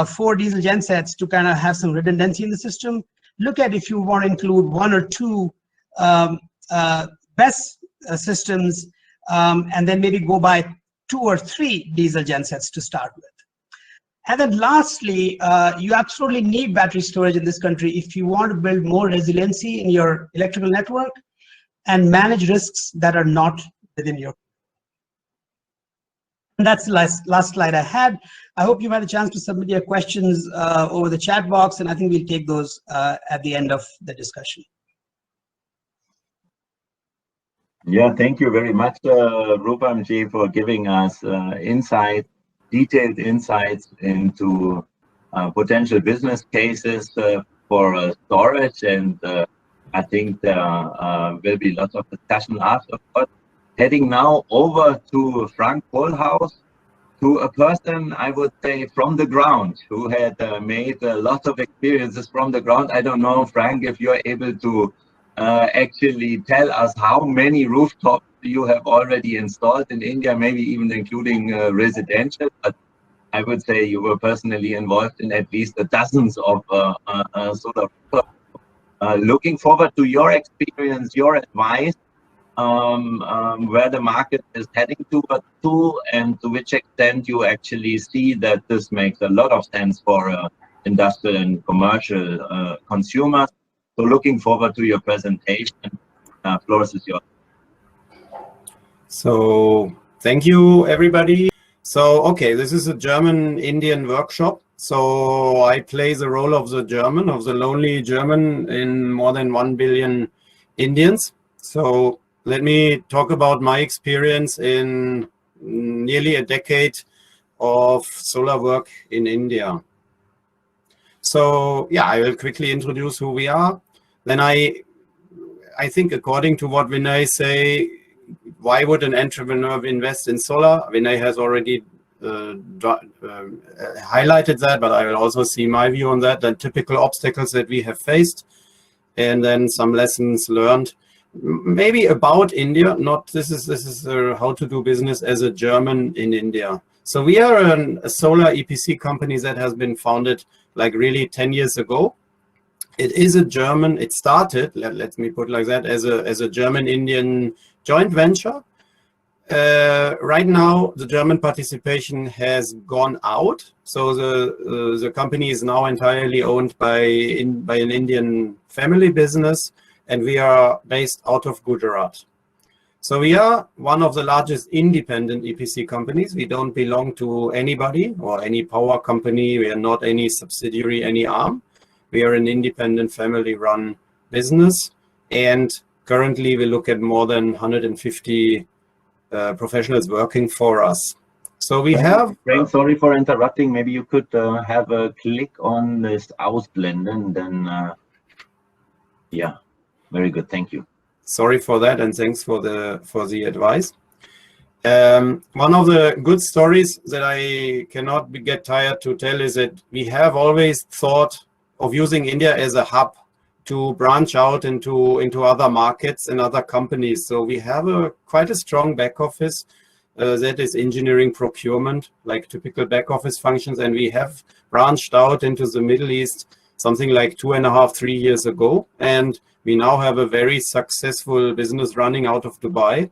4 diesel gensets to kind of have some redundancy in the system. Look at if you want to include 1 or 2 BESS systems, and then maybe go buy 2 or 3 diesel gensets to start with. And then lastly, you absolutely need battery storage in this country if you want to build more resiliency in your electrical network and manage risks that are not within your. And that's the last slide I had. I hope you've had a chance to submit your questions over the chat box, and I think we'll take those at the end of the discussion. Yeah, thank you very much, Rupam ji, for giving us detailed insights into potential business cases for storage, and I think there will be lots of discussion afterwards. Heading now over to Frank Polhaus, to a person, I would say, from the ground, who had made lots of experiences from the ground. I don't know, Frank, if you're able to actually tell us how many rooftops you have already installed in India, maybe even including residential, but I would say you were personally involved in at least dozens of looking forward to your experience, your advice, where the market is heading to, and to which extent you actually see that this makes a lot of sense for industrial and commercial consumers. So looking forward to your presentation. Floor is yours. So thank you, everybody. So, okay, this is a German-Indian workshop. So I play the role of the lonely German in more than 1 billion Indians. So let me talk about my experience in nearly a decade of solar work in India. So yeah, I will quickly introduce who we are. Then I think according to what Vinay say, why would an entrepreneur invest in solar? Vinay has already highlighted that, but I will also see my view on that, the typical obstacles that we have faced, and then some lessons learned. Maybe about India, this is how to do business as a German in India. So we are a solar EPC company that has been founded like really 10 years ago. It is a German, it started, let me put it like that, as a German-Indian joint venture. Right now, the German participation has gone out. So the company is now entirely owned by an Indian family business, and we are based out of Gujarat. So we are one of the largest independent EPC companies. We don't belong to anybody or any power company. We are not any subsidiary, any arm. We are an independent family-run business, and currently we look at more than 150 professionals working for us. So we have... Frank, sorry for interrupting. Maybe you could have a click on this Ausblenden, then yeah, very good. Thank you. Sorry for that, and thanks for the advice. One of the good stories that I cannot get tired to tell is that we have always thought of using India as a hub to branch out into other markets and other companies. So we have quite a strong back office that is engineering, procurement, like typical back office functions, and we have branched out into the Middle East something like 2.5, 3 years ago, and we now have a very successful business running out of Dubai,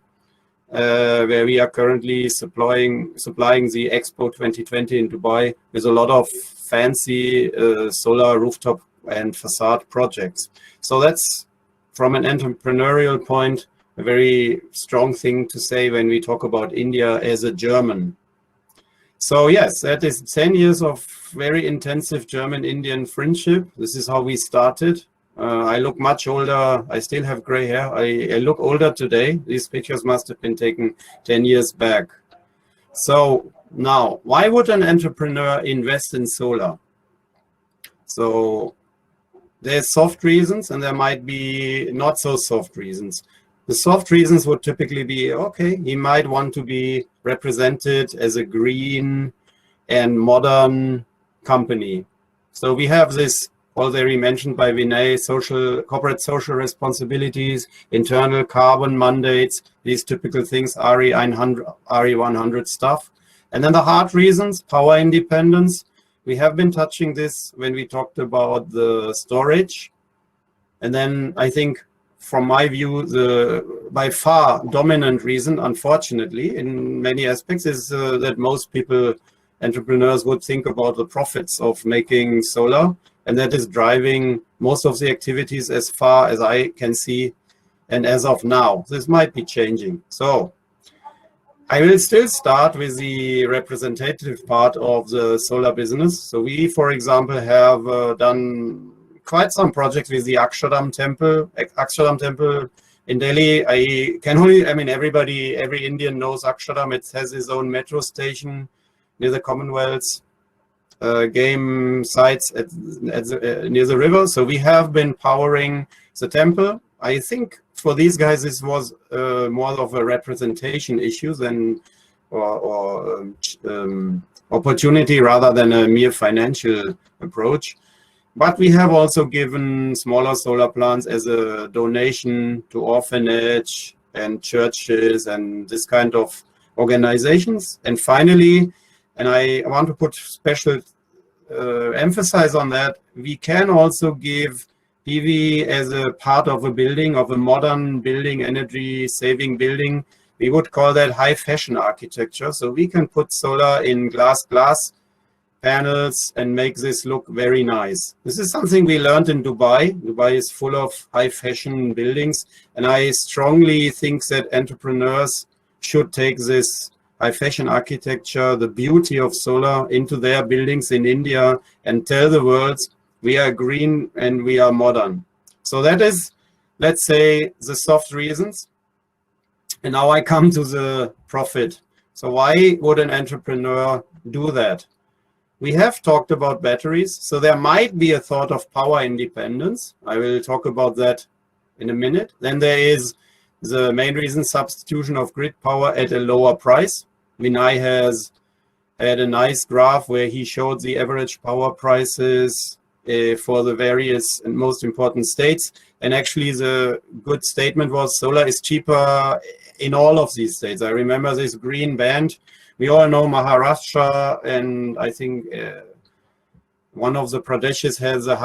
where we are currently supplying the Expo 2020 in Dubai with a lot of fancy solar rooftop and facade projects. So that's, from an entrepreneurial point, a very strong thing to say when we talk about India as a German. So yes, that is 10 years of very intensive German-Indian friendship. This is how we started. I look much older. I still have gray hair. I look older today. These pictures must have been taken 10 years back. So now, why would an entrepreneur invest in solar? So there's soft reasons, and there might be not so soft reasons. The soft reasons would typically be, okay, he might want to be represented as a green and modern company. So we have this already mentioned by Vinay, corporate social responsibilities, internal carbon mandates, these typical things, RE100 stuff. And then the hard reasons, power independence. We have been touching this when we talked about the storage. And then I think, from my view, the by far dominant reason, unfortunately, in many aspects, is that most people, entrepreneurs, would think about the profits of making solar, and that is driving most of the activities as far as I can see, and as of now. This might be changing. So I will still start with the representative part of the solar business. So we, for example, have done quite some projects with the Akshardham Temple. Akshardham Temple in Delhi. Every Indian knows Akshardham. It has its own metro station near the Commonwealth's game sites near the river. So we have been powering the temple. I think for these guys this was more of a representation issue than or opportunity rather than a mere financial approach. But we have also given smaller solar plants as a donation to orphanage and churches and this kind of organizations. And finally, and I want to put special emphasis on that, we can also give PV as a part of a building, of a modern building, energy saving building. We would call that high fashion architecture. So we can put solar in glass panels and make this look very nice. This is something we learned in Dubai. Dubai is full of high fashion buildings, and I strongly think that entrepreneurs should take this high fashion architecture, the beauty of solar, into their buildings in India and tell the world we are green and we are modern. So that is, let's say, the soft reasons. And now I come to the profit. So why would an entrepreneur do that? We have talked about batteries, so there might be a thought of power independence. I will talk about that in a minute. Then there is the main reason, substitution of grid power at a lower price. Vinay has had a nice graph where he showed the average power prices for the various and most important states. And actually the good statement was solar is cheaper in all of these states. I remember this green band. We all know Maharashtra, and I think one of the Pradeshes has the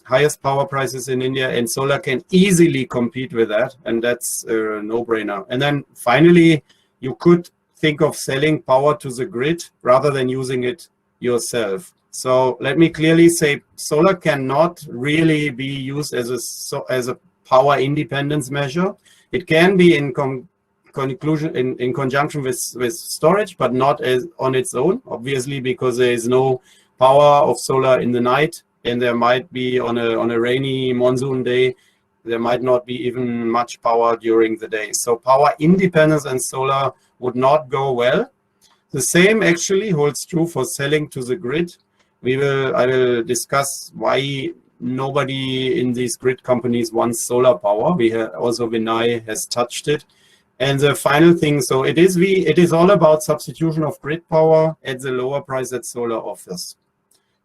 highest power prices in India, and solar can easily compete with that, and that's a no-brainer. And then finally, you could think of selling power to the grid rather than using it yourself. So let me clearly say, solar cannot really be used as a power independence measure. It can be in conjunction with storage, but not as on its own, obviously, because there is no power of solar in the night and there might be on a rainy monsoon day, there might not be even much power during the day. So power independence and solar would not go well. The same actually holds true for selling to the grid. I will discuss why nobody in these grid companies wants solar power. Also Vinay has touched it. And the final thing, so it is all about substitution of grid power at the lower price that solar offers.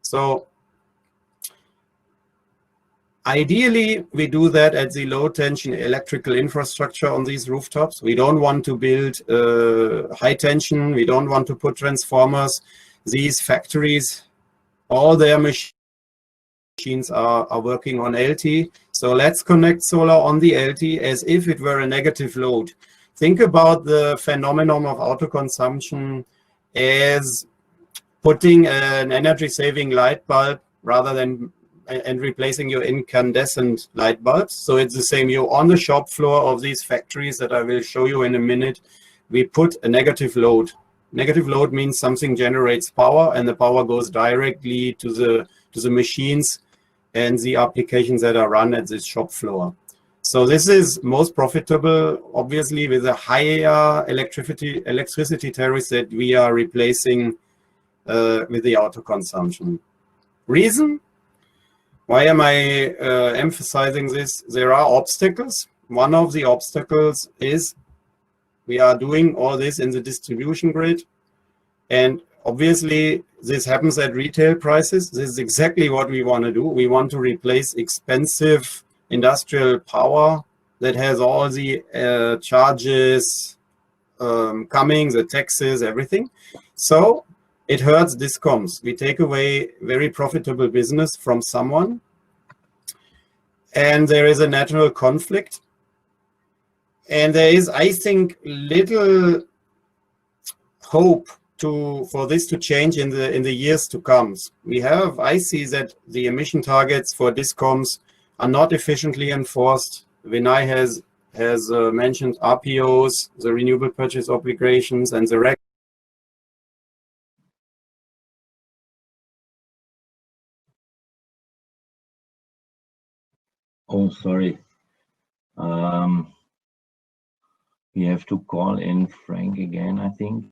So ideally, we do that at the low tension electrical infrastructure on these rooftops. We don't want to build high tension. We don't want to put transformers. These factories, all their machines are working on LT. So let's connect solar on the LT as if it were a negative load. Think about the phenomenon of auto consumption as putting an energy saving light bulb rather than and replacing your incandescent light bulbs. So it's the same. You're on the shop floor of these factories that I will show you in a minute. We put a negative load. Negative load means something generates power and the power goes directly to the machines and the applications that are run at this shop floor. So this is most profitable, obviously, with a higher electricity tariffs that we are replacing with the auto consumption. Reason? Why am I emphasizing this? There are obstacles. One of the obstacles is we are doing all this in the distribution grid. And obviously, this happens at retail prices. This is exactly what we want to do. We want to replace expensive industrial power that has all the charges coming, the taxes, everything. So it hurts discoms. We take away very profitable business from someone. And there is a natural conflict. And there is, I think, little hope for this to change in the years to come. I see that the emission targets for discoms are not efficiently enforced. Vinay has mentioned RPOs, the renewable purchase obligations, and the Oh, sorry. We have to call in Frank again, I think.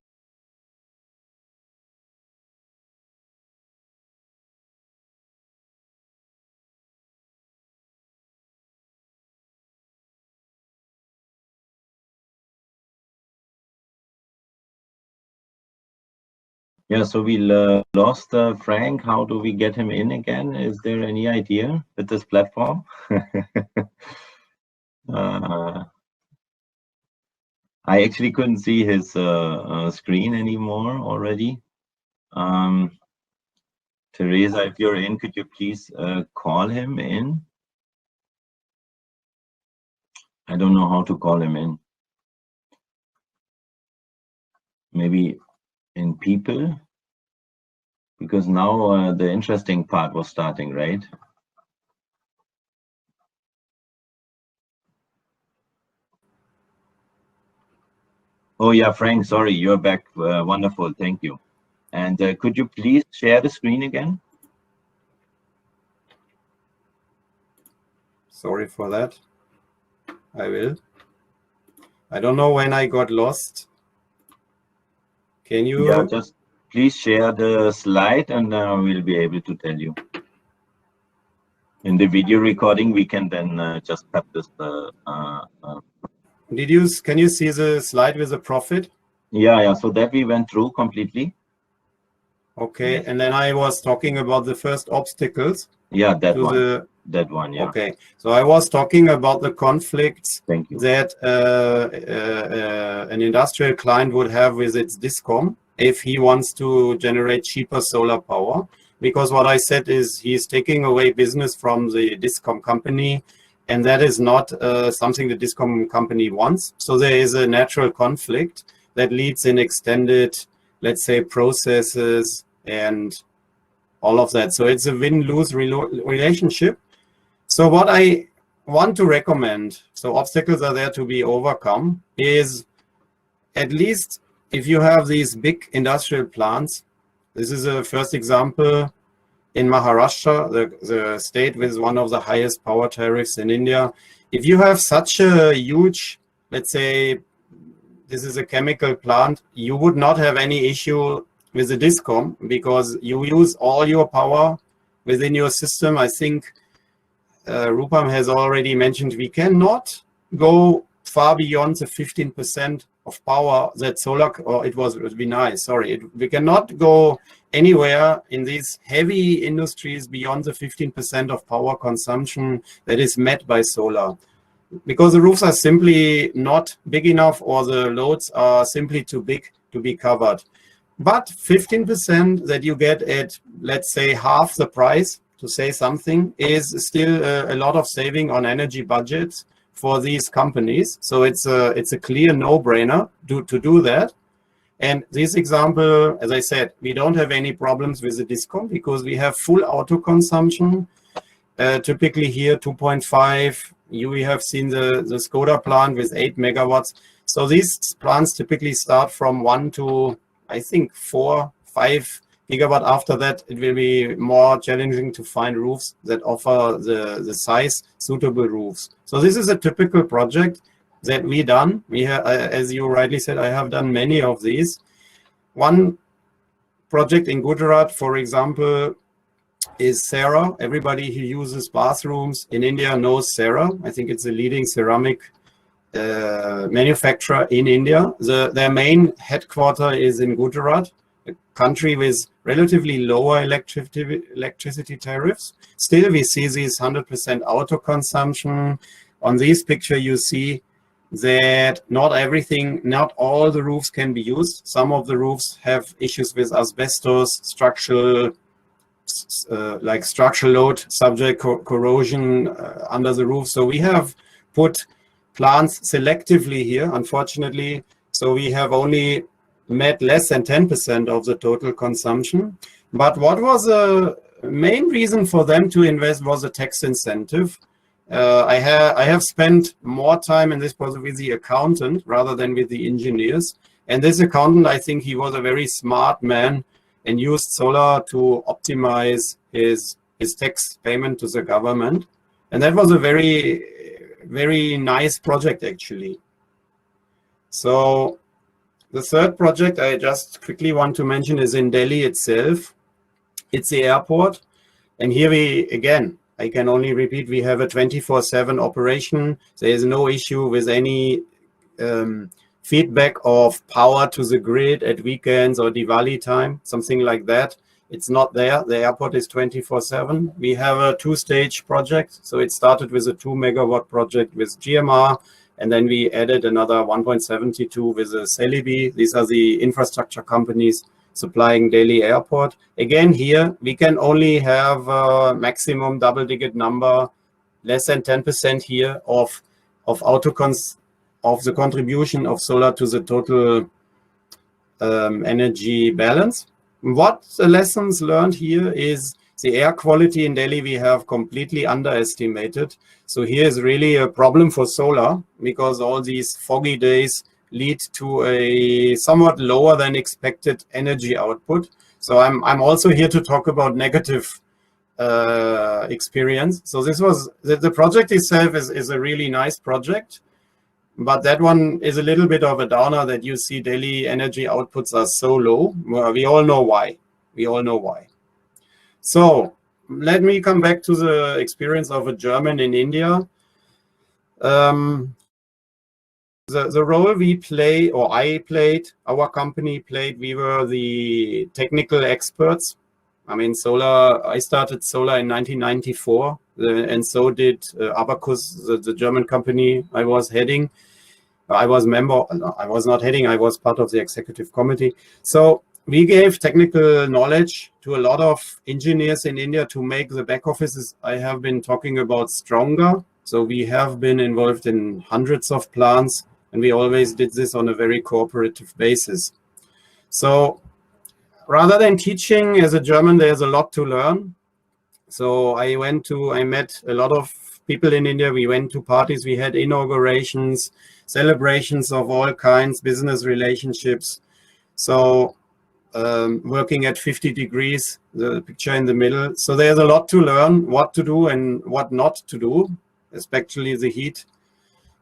Yeah, so we lost Frank. How do we get him in again? Is there any idea with this platform? I actually couldn't see his screen anymore already. Teresa, if you're in, could you please call him in? I don't know how to call him in. Maybe in people, because now the interesting part was starting, right? Oh yeah, Frank, sorry, you're back. Wonderful, thank you. And could you please share the screen again? Sorry for that. I will. I don't know when I got lost. Can you? Yeah, just please share the slide and we'll be able to tell you. In the video recording, we can then just cut this. Can you see the slide with the profit? Yeah, so that we went through completely. Okay, Yes. and then I was talking about the first obstacles. Yeah, that one. That one, yeah. Okay, so I was talking about the conflicts that an industrial client would have with its discom if he wants to generate cheaper solar power. Because what I said is he's taking away business from the discom company, and that is not something the discom company wants. So there is a natural conflict that leads in extended, let's say, processes and all of that. So it's a win-lose relationship. So what I want to recommend, so obstacles are there to be overcome, is at least if you have these big industrial plants, this is a first example, in Maharashtra, the state with one of the highest power tariffs in India. If you have such a huge, let's say, this is a chemical plant, you would not have any issue with the discom because you use all your power within your system. I think Rupam has already mentioned we cannot go far beyond the 15% of power that solar, or it was Vinay, sorry, we cannot go anywhere in these heavy industries beyond the 15% of power consumption that is met by solar, because the roofs are simply not big enough or the loads are simply too big to be covered. But 15% that you get at, let's say, half the price, to say something, is still a lot of saving on energy budgets for these companies. So it's a clear no-brainer to do that. And this example, as I said, we don't have any problems with the discom because we have full auto consumption. Typically here 2.5. We have seen the Skoda plant with 8 megawatts. So these plants typically start from 1 to, I think, 4, 5 gigawatt. After that, it will be more challenging to find roofs that offer the size suitable roofs. So this is a typical project that we done. We have, as you rightly said, I have done many of these. One project in Gujarat, for example, is Sarah. Everybody who uses bathrooms in India knows Sarah. I think it's a leading ceramic manufacturer in India. Their main headquarter is in Gujarat, a country with relatively lower electricity tariffs. Still, we see these 100% auto consumption. On this picture, you see that not all the roofs can be used. Some of the roofs have issues with asbestos, structural load, subject corrosion under the roof. So we have put plants selectively here, unfortunately. So we have only met less than 10% of the total consumption. But what was the main reason for them to invest was a tax incentive. I have spent more time in this project with the accountant rather than with the engineers. And this accountant, I think he was a very smart man and used solar to optimize his tax payment to the government. And that was a very, very nice project, actually. So the third project I just quickly want to mention is in Delhi itself. It's the airport. And here we, again, I can only repeat, we have a 24/7 operation. There is no issue with any feedback of power to the grid at weekends or Diwali time, something like that. It's not there. The airport is 24/7. We have a 2-stage project. So it started with a 2 megawatt project with GMR, and then we added another 1.72 with a Celebi. These are the infrastructure companies supplying Delhi airport. Again, here we can only have a maximum double-digit number, less than 10% here of the contribution of solar to the total energy balance. What the lessons learned here is the air quality in Delhi we have completely underestimated. So here is really a problem for solar because all these foggy days lead to a somewhat lower than expected energy output. So I'm also here to talk about negative experience. So this was the project itself is a really nice project, but that one is a little bit of a downer that you see Delhi energy outputs are so low. Well, we all know why. So let me come back to the experience of a German in India. The role we play, or I played, our company played, we were the technical experts. I mean, I started solar in 1994, and so did Abakus, the German company I was heading. I was not heading, I was part of the executive committee. So we gave technical knowledge to a lot of engineers in India to make the back offices I have been talking about stronger. So we have been involved in hundreds of plants, and we always did this on a very cooperative basis. So rather than teaching as a German, there's a lot to learn. So I met a lot of people in India. We went to parties, we had inaugurations, celebrations of all kinds, business relationships. So working at 50 degrees, the picture in the middle. So there's a lot to learn, what to do and what not to do, especially the heat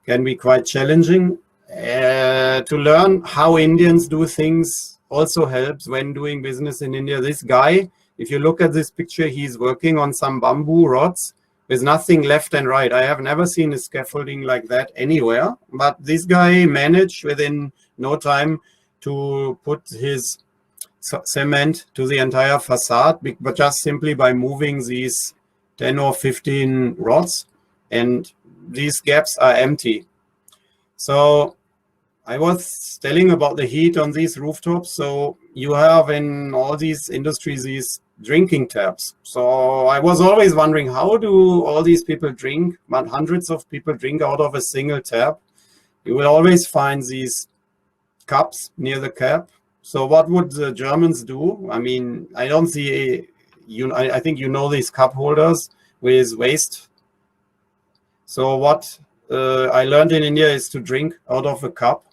can be quite challenging. To learn how Indians do things also helps when doing business in India. This guy, if you look at this picture, he's working on some bamboo rods with nothing left and right. I have never seen a scaffolding like that anywhere, but this guy managed within no time to put his cement to the entire facade, but just simply by moving these 10 or 15 rods, and these gaps are empty. So I was telling about the heat on these rooftops. So you have in all these industries these drinking taps. So I was always wondering, how do all these people drink? But hundreds of people drink out of a single tap. You will always find these cups near the cap. So what would the Germans do? I mean, I don't see, I think you know these cup holders with waste. So what I learned in India is to drink out of a cup.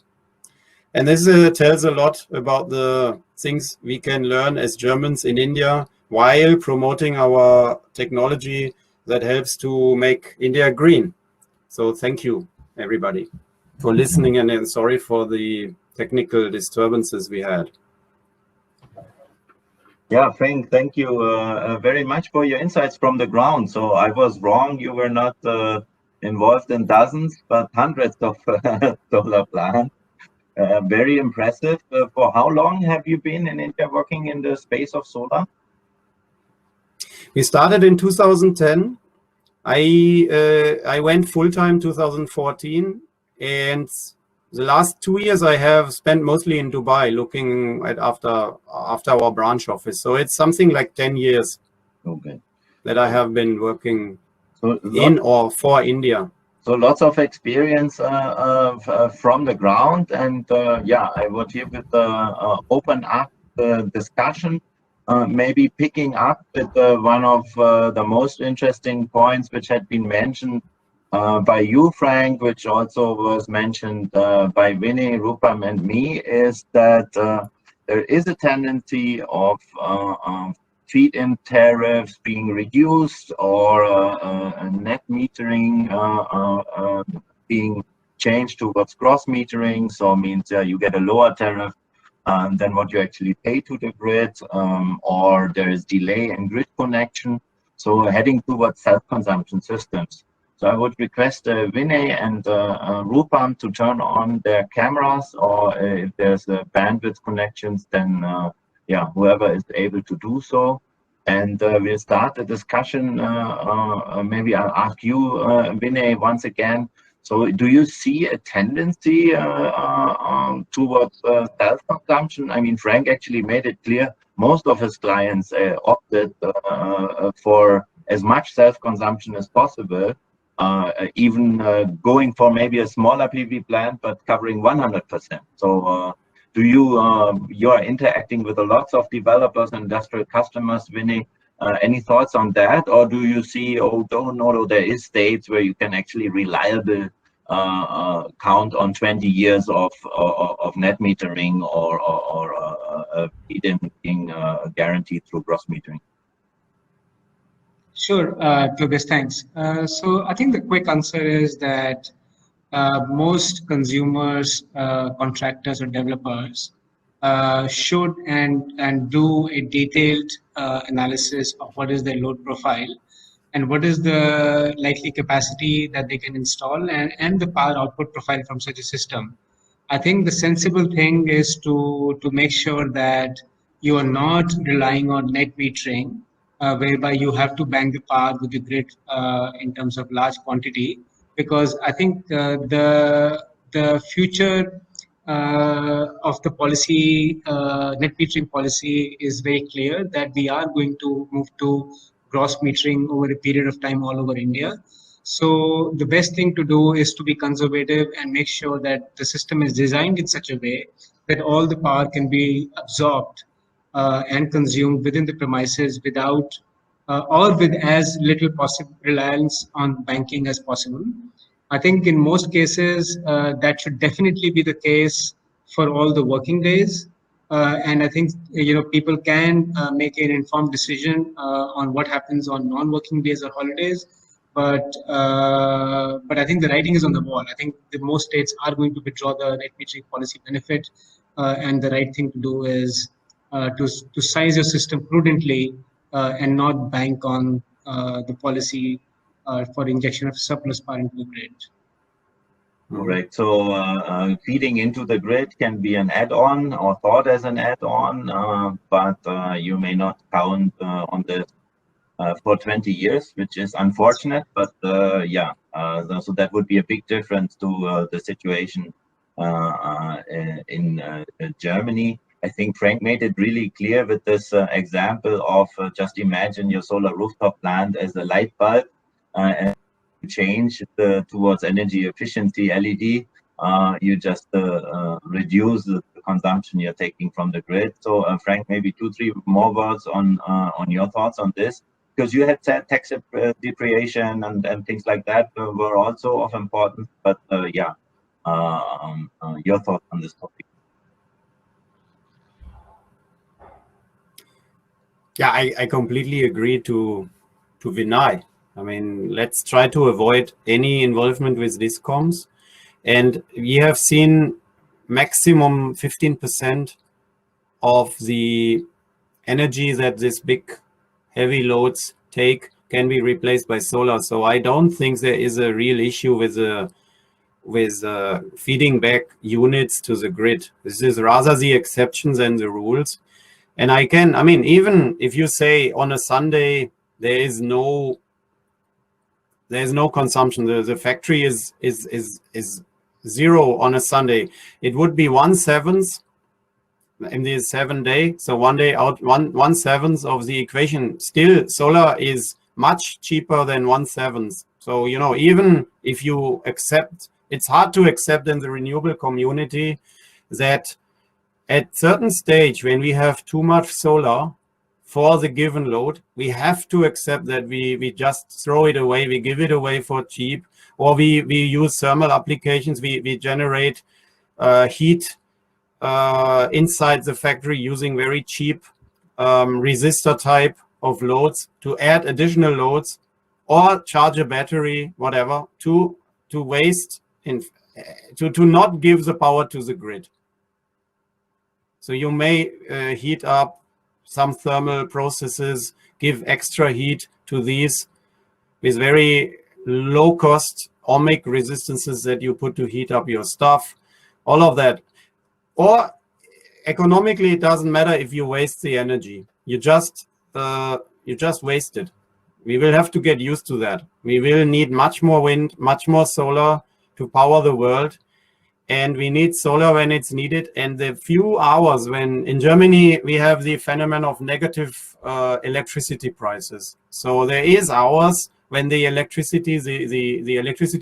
And this tells a lot about the things we can learn as Germans in India while promoting our technology that helps to make India green. So thank you, everybody, for listening, and sorry for the technical disturbances we had. Yeah, Frank, thank you very much for your insights from the ground. So I was wrong. You were not involved in dozens, but hundreds of solar plants. Very impressive. For how long have you been in India working in the space of solar? We started in 2010. I went full-time 2014, and the last 2 years I have spent mostly in Dubai looking at after our branch office. So it's something like 10 years that I have been working in or for India. So lots of experience from the ground, and yeah, I would here with open up the discussion, maybe picking up with one of the most interesting points which had been mentioned by you, Frank, which also was mentioned by Vinay, Rupam, and me, is that there is a tendency of feed-in tariffs being reduced, or net metering being changed towards gross metering. So it means you get a lower tariff than what you actually pay to the grid, or there is delay in grid connection. So heading towards self-consumption systems. So I would request Vinay and Rupam to turn on their cameras, or if there's bandwidth connections, then yeah, whoever is able to do so. And we'll start the discussion. Maybe I'll ask you, Vinay, once again. So do you see a tendency towards self-consumption? I mean, Frank actually made it clear most of his clients opted for as much self-consumption as possible, even going for maybe a smaller PV plant, but covering 100%. So do you are interacting with a lots of developers and industrial customers, Vinay? Any thoughts on that, or do you see, oh no, there is states where you can actually reliable count on 20 years of net metering or feed-in being guaranteed through gross metering? Sure, Tobias, thanks. So I think the quick answer is that most consumers, contractors or developers should and do a detailed analysis of what is their load profile and what is the likely capacity that they can install, and the power output profile from such a system. I think the sensible thing is to make sure that you are not relying on net metering, whereby you have to bank the power with the grid in terms of large quantity, because I think the future of the policy, net metering policy, is very clear that we are going to move to gross metering over a period of time all over India. So the best thing to do is to be conservative and make sure that the system is designed in such a way that all the power can be absorbed and consumed within the premises without or with as little possible reliance on banking as possible. I think in most cases that should definitely be the case for all the working days. But in some cases, And I think people can make an informed decision on what happens on non-working days or holidays. But I think the writing is on the wall. I think the most states are going to withdraw the net metering policy benefit, and the right thing to do is to size your system prudently and not bank on the policy for injection of surplus power into the grid. All right. So feeding into the grid can be an add-on or thought as an add-on, but you may not count on this for 20 years, which is unfortunate. But yeah, so that would be a big difference to the situation in Germany. I think Frank made it really clear with this example of just imagine your solar rooftop plant as a light bulb and change towards energy efficiency LED. You just reduce the consumption you're taking from the grid. So Frank, maybe 2-3 more words on your thoughts on this, because you had tax depreciation and things like that were also of importance. But yeah, your thoughts on this topic. Yeah, I completely agree to Vinay. I mean, let's try to avoid any involvement with discoms. And we have seen maximum 15% of the energy that this big heavy loads take can be replaced by solar. So I don't think there is a real issue with feeding back units to the grid. This is rather the exception than the rules. And I mean, even if you say on a Sunday there's no consumption, the factory is zero on a Sunday, it would be 1/7 in the 7 day. So 1 day out, 1/7 of the equation. Still, solar is much cheaper than 1/7. So, even if you accept, it's hard to accept in the renewable community that at certain stage, when we have too much solar for the given load, we have to accept that we just throw it away, we give it away for cheap, or we use thermal applications, we generate heat inside the factory using very cheap resistor type of loads to add additional loads, or charge a battery, whatever, to waste, to not give the power to the grid. So you may heat up some thermal processes, give extra heat to these with very low cost ohmic resistances that you put to heat up your stuff, all of that. Or economically, it doesn't matter if you waste the energy. You just waste it. We will have to get used to that. We will need much more wind, much more solar to power the world. And we need solar when it's needed. And the few hours when in Germany we have the phenomenon of negative electricity prices. So there is hours when the electricity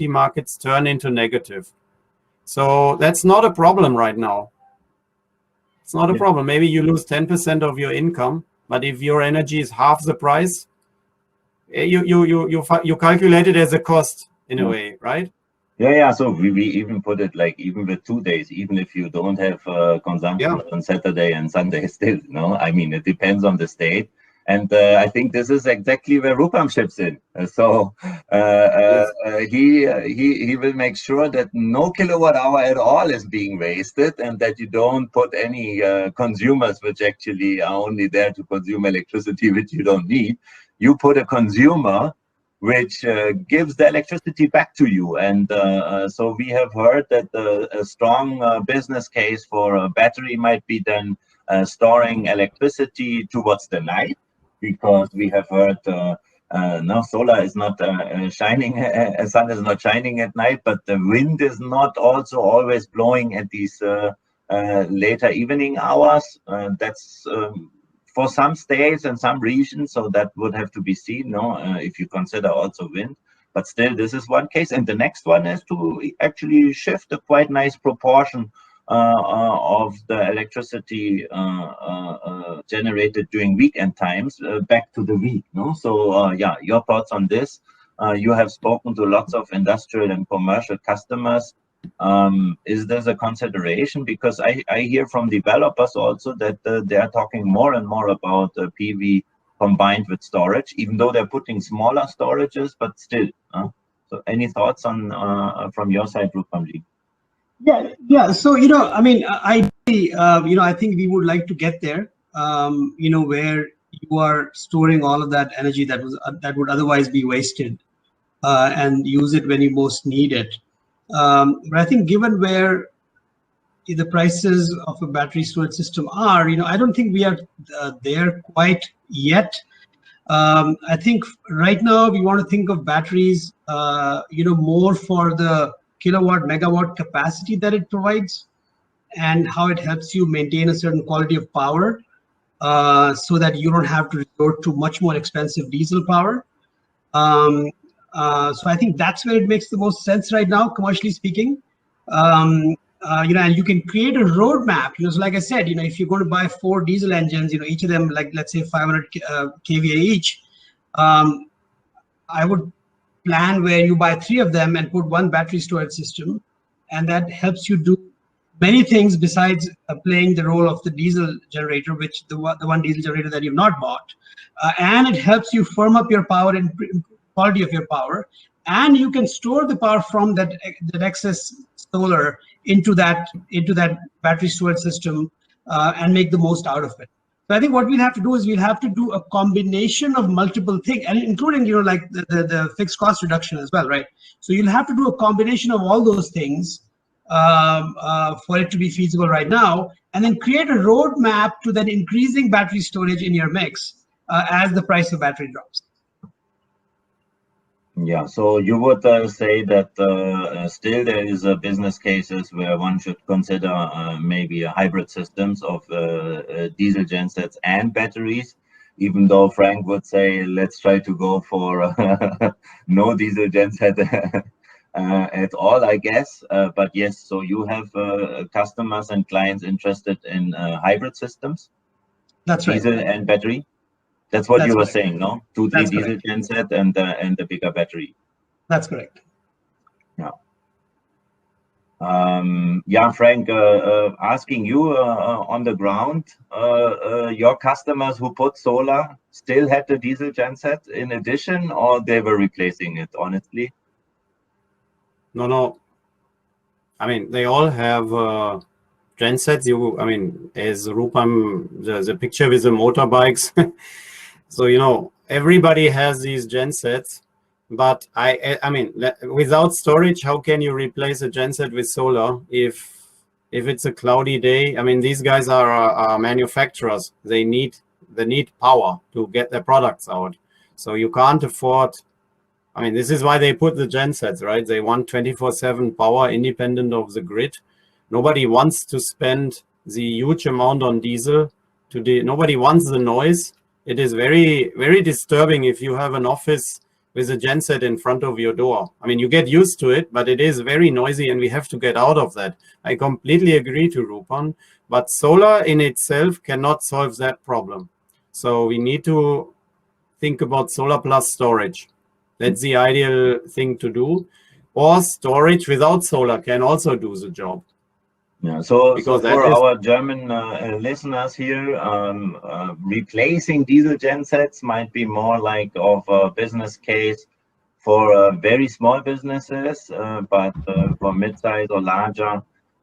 markets turn into negative. So that's not a problem right now. It's not a problem. Maybe you lose 10% of your income, but if your energy is half the price, you calculate it as a cost in a way, right? Yeah. So we even put it like even with 2 days, even if you don't have consumption on Saturday and Sunday still, I mean, it depends on the state. And I think this is exactly where Rupam chips in. So he will make sure that no kilowatt hour at all is being wasted, and that you don't put any consumers which actually are only there to consume electricity which you don't need. You put a consumer which gives the electricity back to you. And so we have heard that a strong business case for a battery might be then storing electricity towards the night, because we have heard no, solar is not shining, sun is not shining at night, but the wind is not also always blowing at these later evening hours. That's for some states and some regions, so that would have to be seen, if you consider also wind. But still, this is one case. And the next one is to actually shift a quite nice proportion of the electricity generated during weekend times back to the week. So yeah, your thoughts on this? You have spoken to lots of industrial and commercial customers. Is this a consideration? Because I hear from developers also that they are talking more and more about PV combined with storage, even though they're putting smaller storages, but still. So any thoughts on from your side, Rupamji? Yeah. So, I mean, I think we would like to get there, where you are storing all of that energy that would otherwise be wasted, and use it when you most need it. But I think given where the prices of a battery storage system are, I don't think we are there quite yet. I think right now we want to think of batteries, more for the kilowatt, megawatt capacity that it provides, and how it helps you maintain a certain quality of power, so that you don't have to resort to much more expensive diesel power. So I think that's where it makes the most sense right now, commercially speaking. And you can create a roadmap. So like I said, if you're going to buy 4 diesel engines, each of them, like, let's say 500 kVA each, I would plan where you buy 3 of them and put 1 battery storage system, and that helps you do many things besides playing the role of the diesel generator, which the one diesel generator that you've not bought, and it helps you firm up your power and quality of your power, and you can store the power from that excess solar into that battery storage system, and make the most out of it. So I think what we'll have to do is we'll have to do a combination of multiple things, and including like the fixed cost reduction as well, right? So you'll have to do a combination of all those things for it to be feasible right now, and then create a roadmap to then increasing battery storage in your mix as the price of battery drops. Yeah, so you would say that still there is business cases where one should consider maybe hybrid systems of diesel gensets and batteries, even though Frank would say let's try to go for no diesel genset at all, I guess. But yes, so you have customers and clients interested in hybrid systems? That's right. Diesel and battery? That's what you were saying, no? 2, 3 diesel genset and the bigger battery. That's correct. Yeah. Yeah, Frank, asking you on the ground, your customers who put solar still had the diesel genset in addition, or they were replacing it, honestly? No. I mean, they all have gensets. I mean, as Rupam, the picture with the motorbikes. So, everybody has these gensets, but I mean, without storage, how can you replace a genset with solar if it's a cloudy day? I mean, these guys are manufacturers. They need power to get their products out. So you can't afford. I mean, this is why they put the gensets, right? They want 24/7 power independent of the grid. Nobody wants to spend the huge amount on diesel. Nobody wants the noise. It is very, very disturbing if you have an office with a genset in front of your door. I mean, you get used to it, but it is very noisy and we have to get out of that. I completely agree to Rupam, but solar in itself cannot solve that problem. So we need to think about solar plus storage. That's the ideal thing to do. Or storage without solar can also do the job. Yeah, so for our German listeners here, replacing diesel gensets might be more like of a business case for very small businesses, but for mid-size or larger,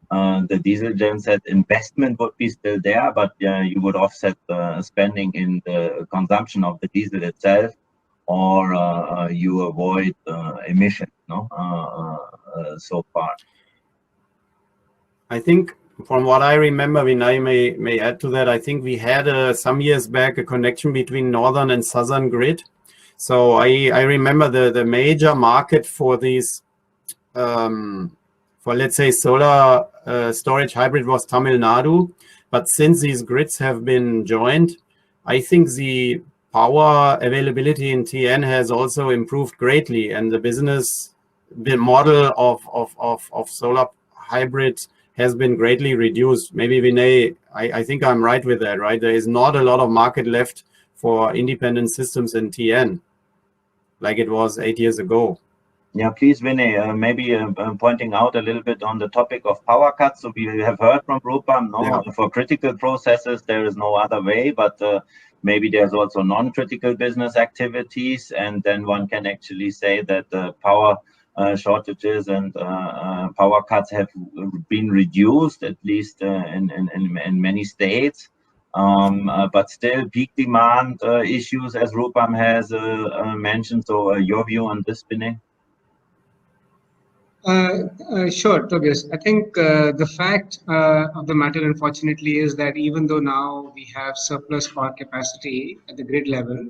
the diesel genset investment would be still there, but you would offset the spending in the consumption of the diesel itself, or you avoid emission, no? So far. I think from what I remember, Vinay may add to that, I think we had some years back a connection between northern and southern grid. So I remember the major market for these, for let's say solar storage hybrid was Tamil Nadu. But since these grids have been joined, I think the power availability in TN has also improved greatly, and the model of solar hybrid has been greatly reduced. Maybe Vinay, I think I'm right with that, right? There is not a lot of market left for independent systems in TN, like it was 8 years ago. Yeah, please, Vinay, maybe pointing out a little bit on the topic of power cuts. So we have heard from Rupam, for critical processes, there is no other way, but maybe there's also non-critical business activities. And then one can actually say that the power shortages and power cuts have been reduced, at least in many states. But still peak demand issues, as Rupam has mentioned. So your view on this, Vinay? Sure, Tobias. I think the fact of the matter, unfortunately, is that even though now we have surplus power capacity at the grid level,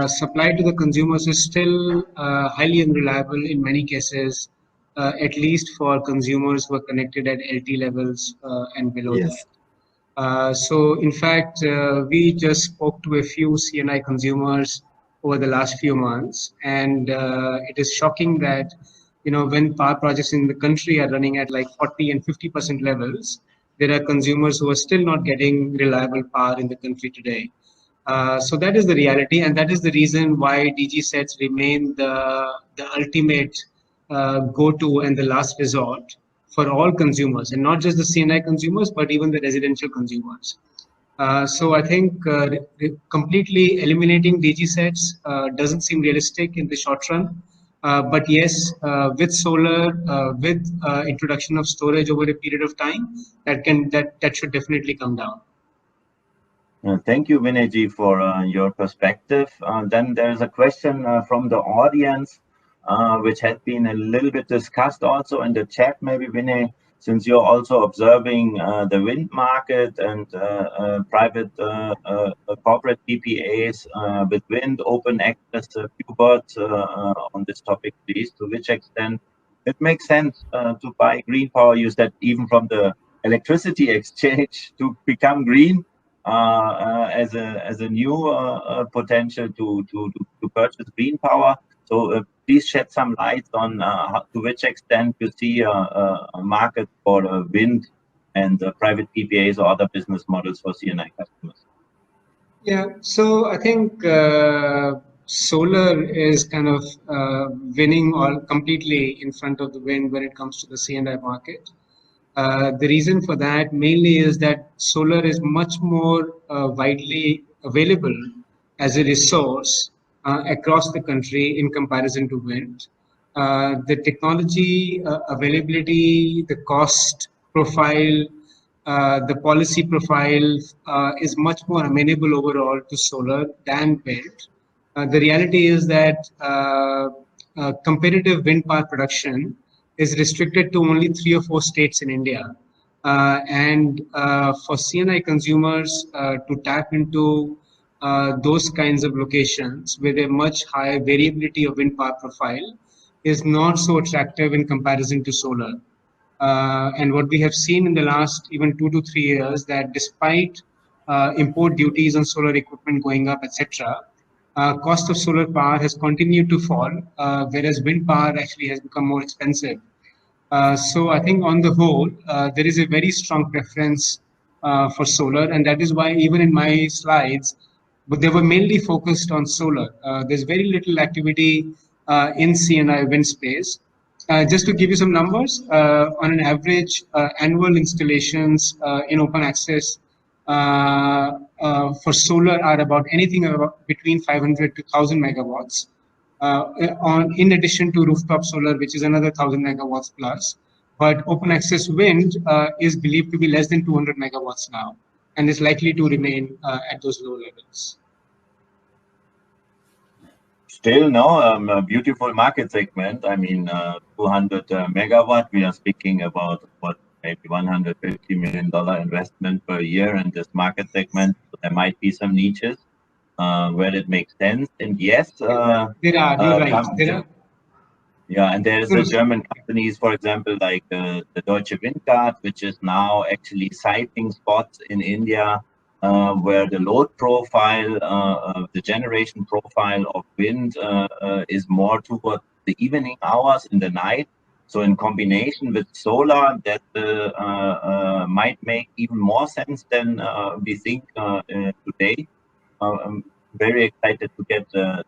supply to the consumers is still highly unreliable in many cases, at least for consumers who are connected at LT levels and below that. So, in fact, we just spoke to a few CNI consumers over the last few months, and it is shocking that when power projects in the country are running at like 40 and 50% levels, there are consumers who are still not getting reliable power in the country today. So that is the reality, and that is the reason why DG sets remain the ultimate go-to and the last resort for all consumers, and not just the CNI consumers, but even the residential consumers. So I think completely eliminating DG sets doesn't seem realistic in the short run. But yes, with solar, with introduction of storage over a period of time, that should definitely come down. Thank you, Vinay, for your perspective. Then there's a question from the audience, which has been a little bit discussed also in the chat. Maybe, Vinay, since you're also observing the wind market and private corporate PPAs with wind, open access, a few words on this topic, please. To which extent it makes sense to buy green power? You said even from the electricity exchange to become green. As a new potential to purchase green power. So please shed some light on to which extent you see a market for wind and private PPAs or other business models for CNI customers. Yeah, so I think solar is kind of winning all completely in front of the wind when it comes to the CNI market. The reason for that mainly is that solar is much more widely available as a resource across the country in comparison to wind. The technology availability, the cost profile, the policy profile is much more amenable overall to solar than wind. The reality is that competitive wind power production is restricted to only 3 or 4 states in India. And for CNI consumers to tap into those kinds of locations with a much higher variability of wind power profile is not so attractive in comparison to solar. And what we have seen in the last even 2 to 3 years, that despite import duties on solar equipment going up, etc., cost of solar power has continued to fall, whereas wind power actually has become more expensive. So I think on the whole, there is a very strong preference for solar, and that is why even in my slides, but they were mainly focused on solar. There's very little activity in CNI wind space. Just to give you some numbers, on an average, annual installations in open access for solar are about anything about between 500 to 1,000 megawatts. In addition to rooftop solar, which is another 1,000 megawatts plus. But open access wind is believed to be less than 200 megawatts now, and is likely to remain at those low levels. Still, no, a beautiful market segment. I mean, 200 megawatt. We are speaking about what, maybe $150 million investment per year in this market segment. So there might be some niches where it makes sense. And yes, there are. You're right. There are. Yeah, and there's a German companies, for example, like the Deutsche Windguard, which is now actually siting spots in India where the load profile, the generation profile of wind is more towards the evening hours in the night. So in combination with solar, that might make even more sense than we think today. very excited to get the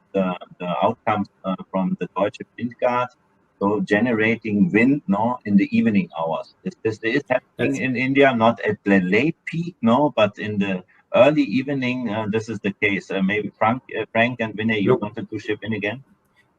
outcomes from the Deutsche Windgas. So generating wind, in the evening hours. This is happening in India, not at the late peak, but in the early evening. This is the case. Maybe Frank and Vinay, you wanted to chip in again?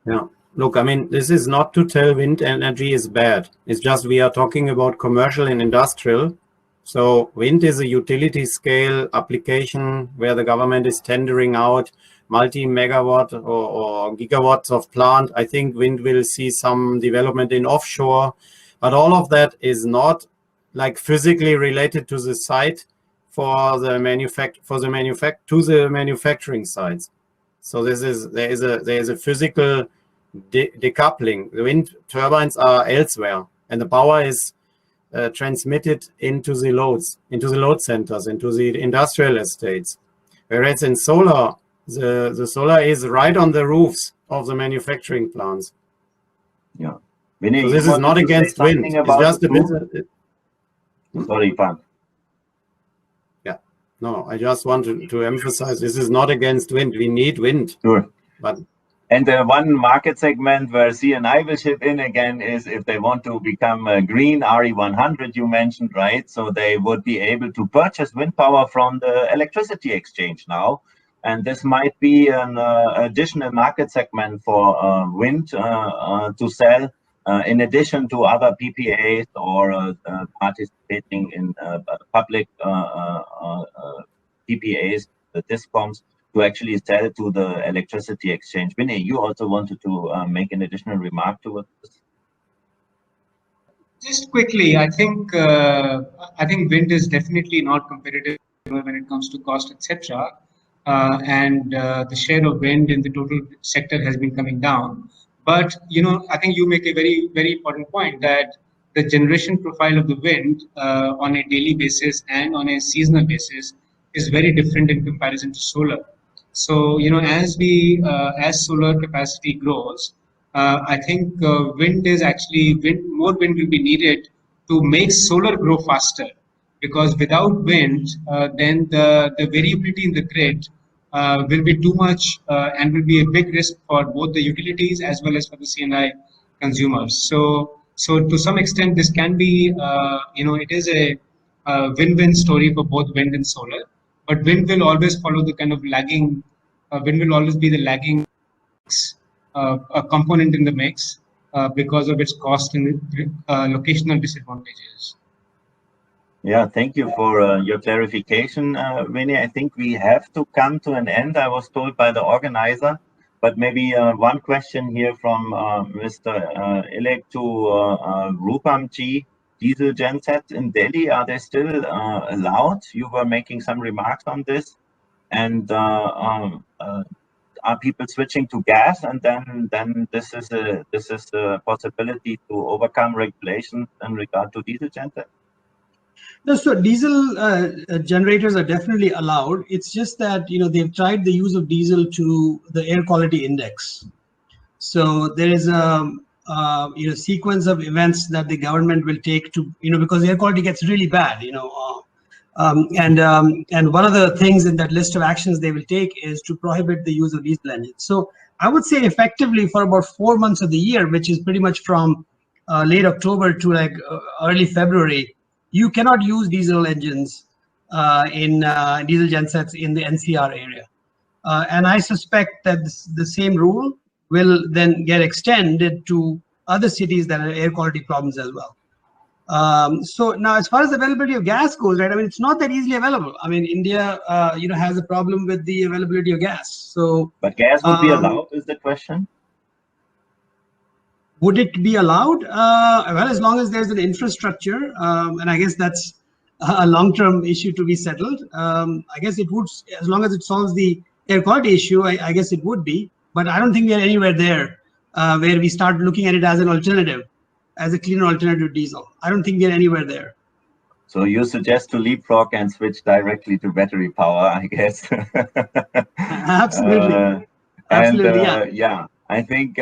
Yeah. Look, I mean, this is not to tell wind energy is bad. It's just we are talking about commercial and industrial. So wind is a utility scale application where the government is tendering out multi-megawatt or gigawatts of plant. I think wind will see some development in offshore, but all of that is not like physically related to the site for the manufacturing sites. So there is a physical decoupling. The wind turbines are elsewhere, and the power is transmitted into the loads, into the load centers, into the industrial estates. Whereas in solar, the solar is right on the roofs of the manufacturing plants. Yeah. Vinay, so this is not against wind. It's just a bit. Sorry, Pan. Yeah. No, I just want to emphasize this is not against wind. We need wind. Sure. But and the one market segment where CNI will chip in again is if they want to become a green RE100, you mentioned, right? So they would be able to purchase wind power from the electricity exchange now. And this might be an additional market segment for wind to sell in addition to other PPAs or participating in public PPAs, the discoms, to actually sell to the electricity exchange. Vinay, you also wanted to make an additional remark to this? Just quickly, I think wind is definitely not competitive when it comes to cost, etc. And the share of wind in the total sector has been coming down. But I think you make a very, very important point that the generation profile of the wind on a daily basis and on a seasonal basis is very different in comparison to solar. So as solar capacity grows, I think wind is actually more wind will be needed to make solar grow faster, because without wind, then the variability in the grid will be too much and will be a big risk for both the utilities as well as for the CNI consumers. So to some extent, this can be it is a win-win story for both wind and solar. But wind will always follow the kind of lagging. Wind will always be the lagging a component in the mix because of its cost and locational disadvantages. Yeah, thank you for your clarification, Vinay. I think we have to come to an end. I was told by the organizer, but maybe one question here from Mr. Ilek to Rupam Ji. Diesel gensets in Delhi, are they still allowed? You were making some remarks on this. And are people switching to gas? And then this is a possibility to overcome regulations in regard to diesel gensets? No, so diesel generators are definitely allowed. It's just that they've tried the use of diesel to the air quality index. So there is a sequence of events that the government will take to because air quality gets really bad. And one of the things in that list of actions they will take is to prohibit the use of diesel engines. So I would say effectively for about 4 months of the year, which is pretty much from late October to like early February, you cannot use diesel engines in diesel gensets in the NCR area. And I suspect that the same rule will then get extended to other cities that have air quality problems as well. So now, as far as the availability of gas goes, right? I mean, it's not that easily available. I mean, India, has a problem with the availability of gas. So, but gas would be allowed, is the question? Would it be allowed? Well, as long as there's an infrastructure, and I guess that's a long-term issue to be settled. I guess it would, as long as it solves the air quality issue. I guess it would be. But I don't think we are anywhere there where we start looking at it as an alternative, as a cleaner alternative to diesel. I don't think we are anywhere there. So you suggest to leapfrog and switch directly to battery power, I guess. Absolutely. Absolutely, yeah. I think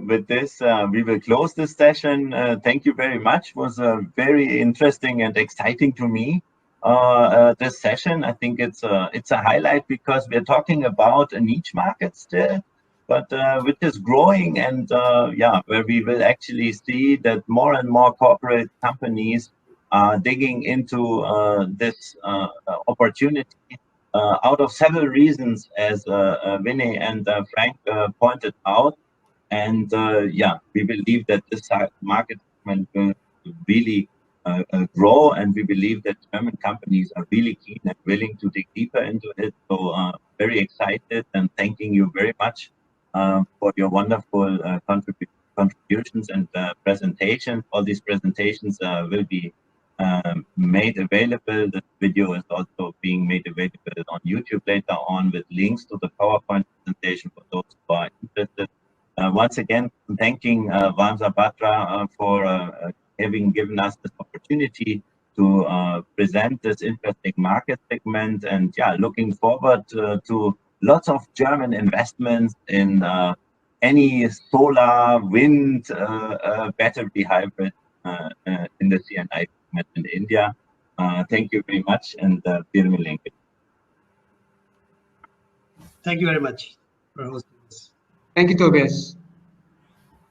with this, we will close this session. Thank you very much. It was very interesting and exciting to me. this session. I think it's a highlight because we're talking about a niche market still, but which is growing, and yeah, where we will actually see that more and more corporate companies are digging into this opportunity out of several reasons, as Vinay and Frank pointed out. And yeah, we believe that this market segment will really grow, and we believe that German companies are really keen and willing to dig deeper into it. So very excited, and thanking you very much for your wonderful contributions and presentations. All these presentations will be made available. The video is also being made available on YouTube later on, with links to the PowerPoint presentation for those who are interested. Once again, thanking Wamser&Batra for having given us this opportunity to present this interesting market segment. And yeah, looking forward to lots of German investments in any solar, wind, battery hybrid in the CNI segment in India. Thank you very much, and vielen Dank. Thank you very much for hosting this. Thank you, Tobias.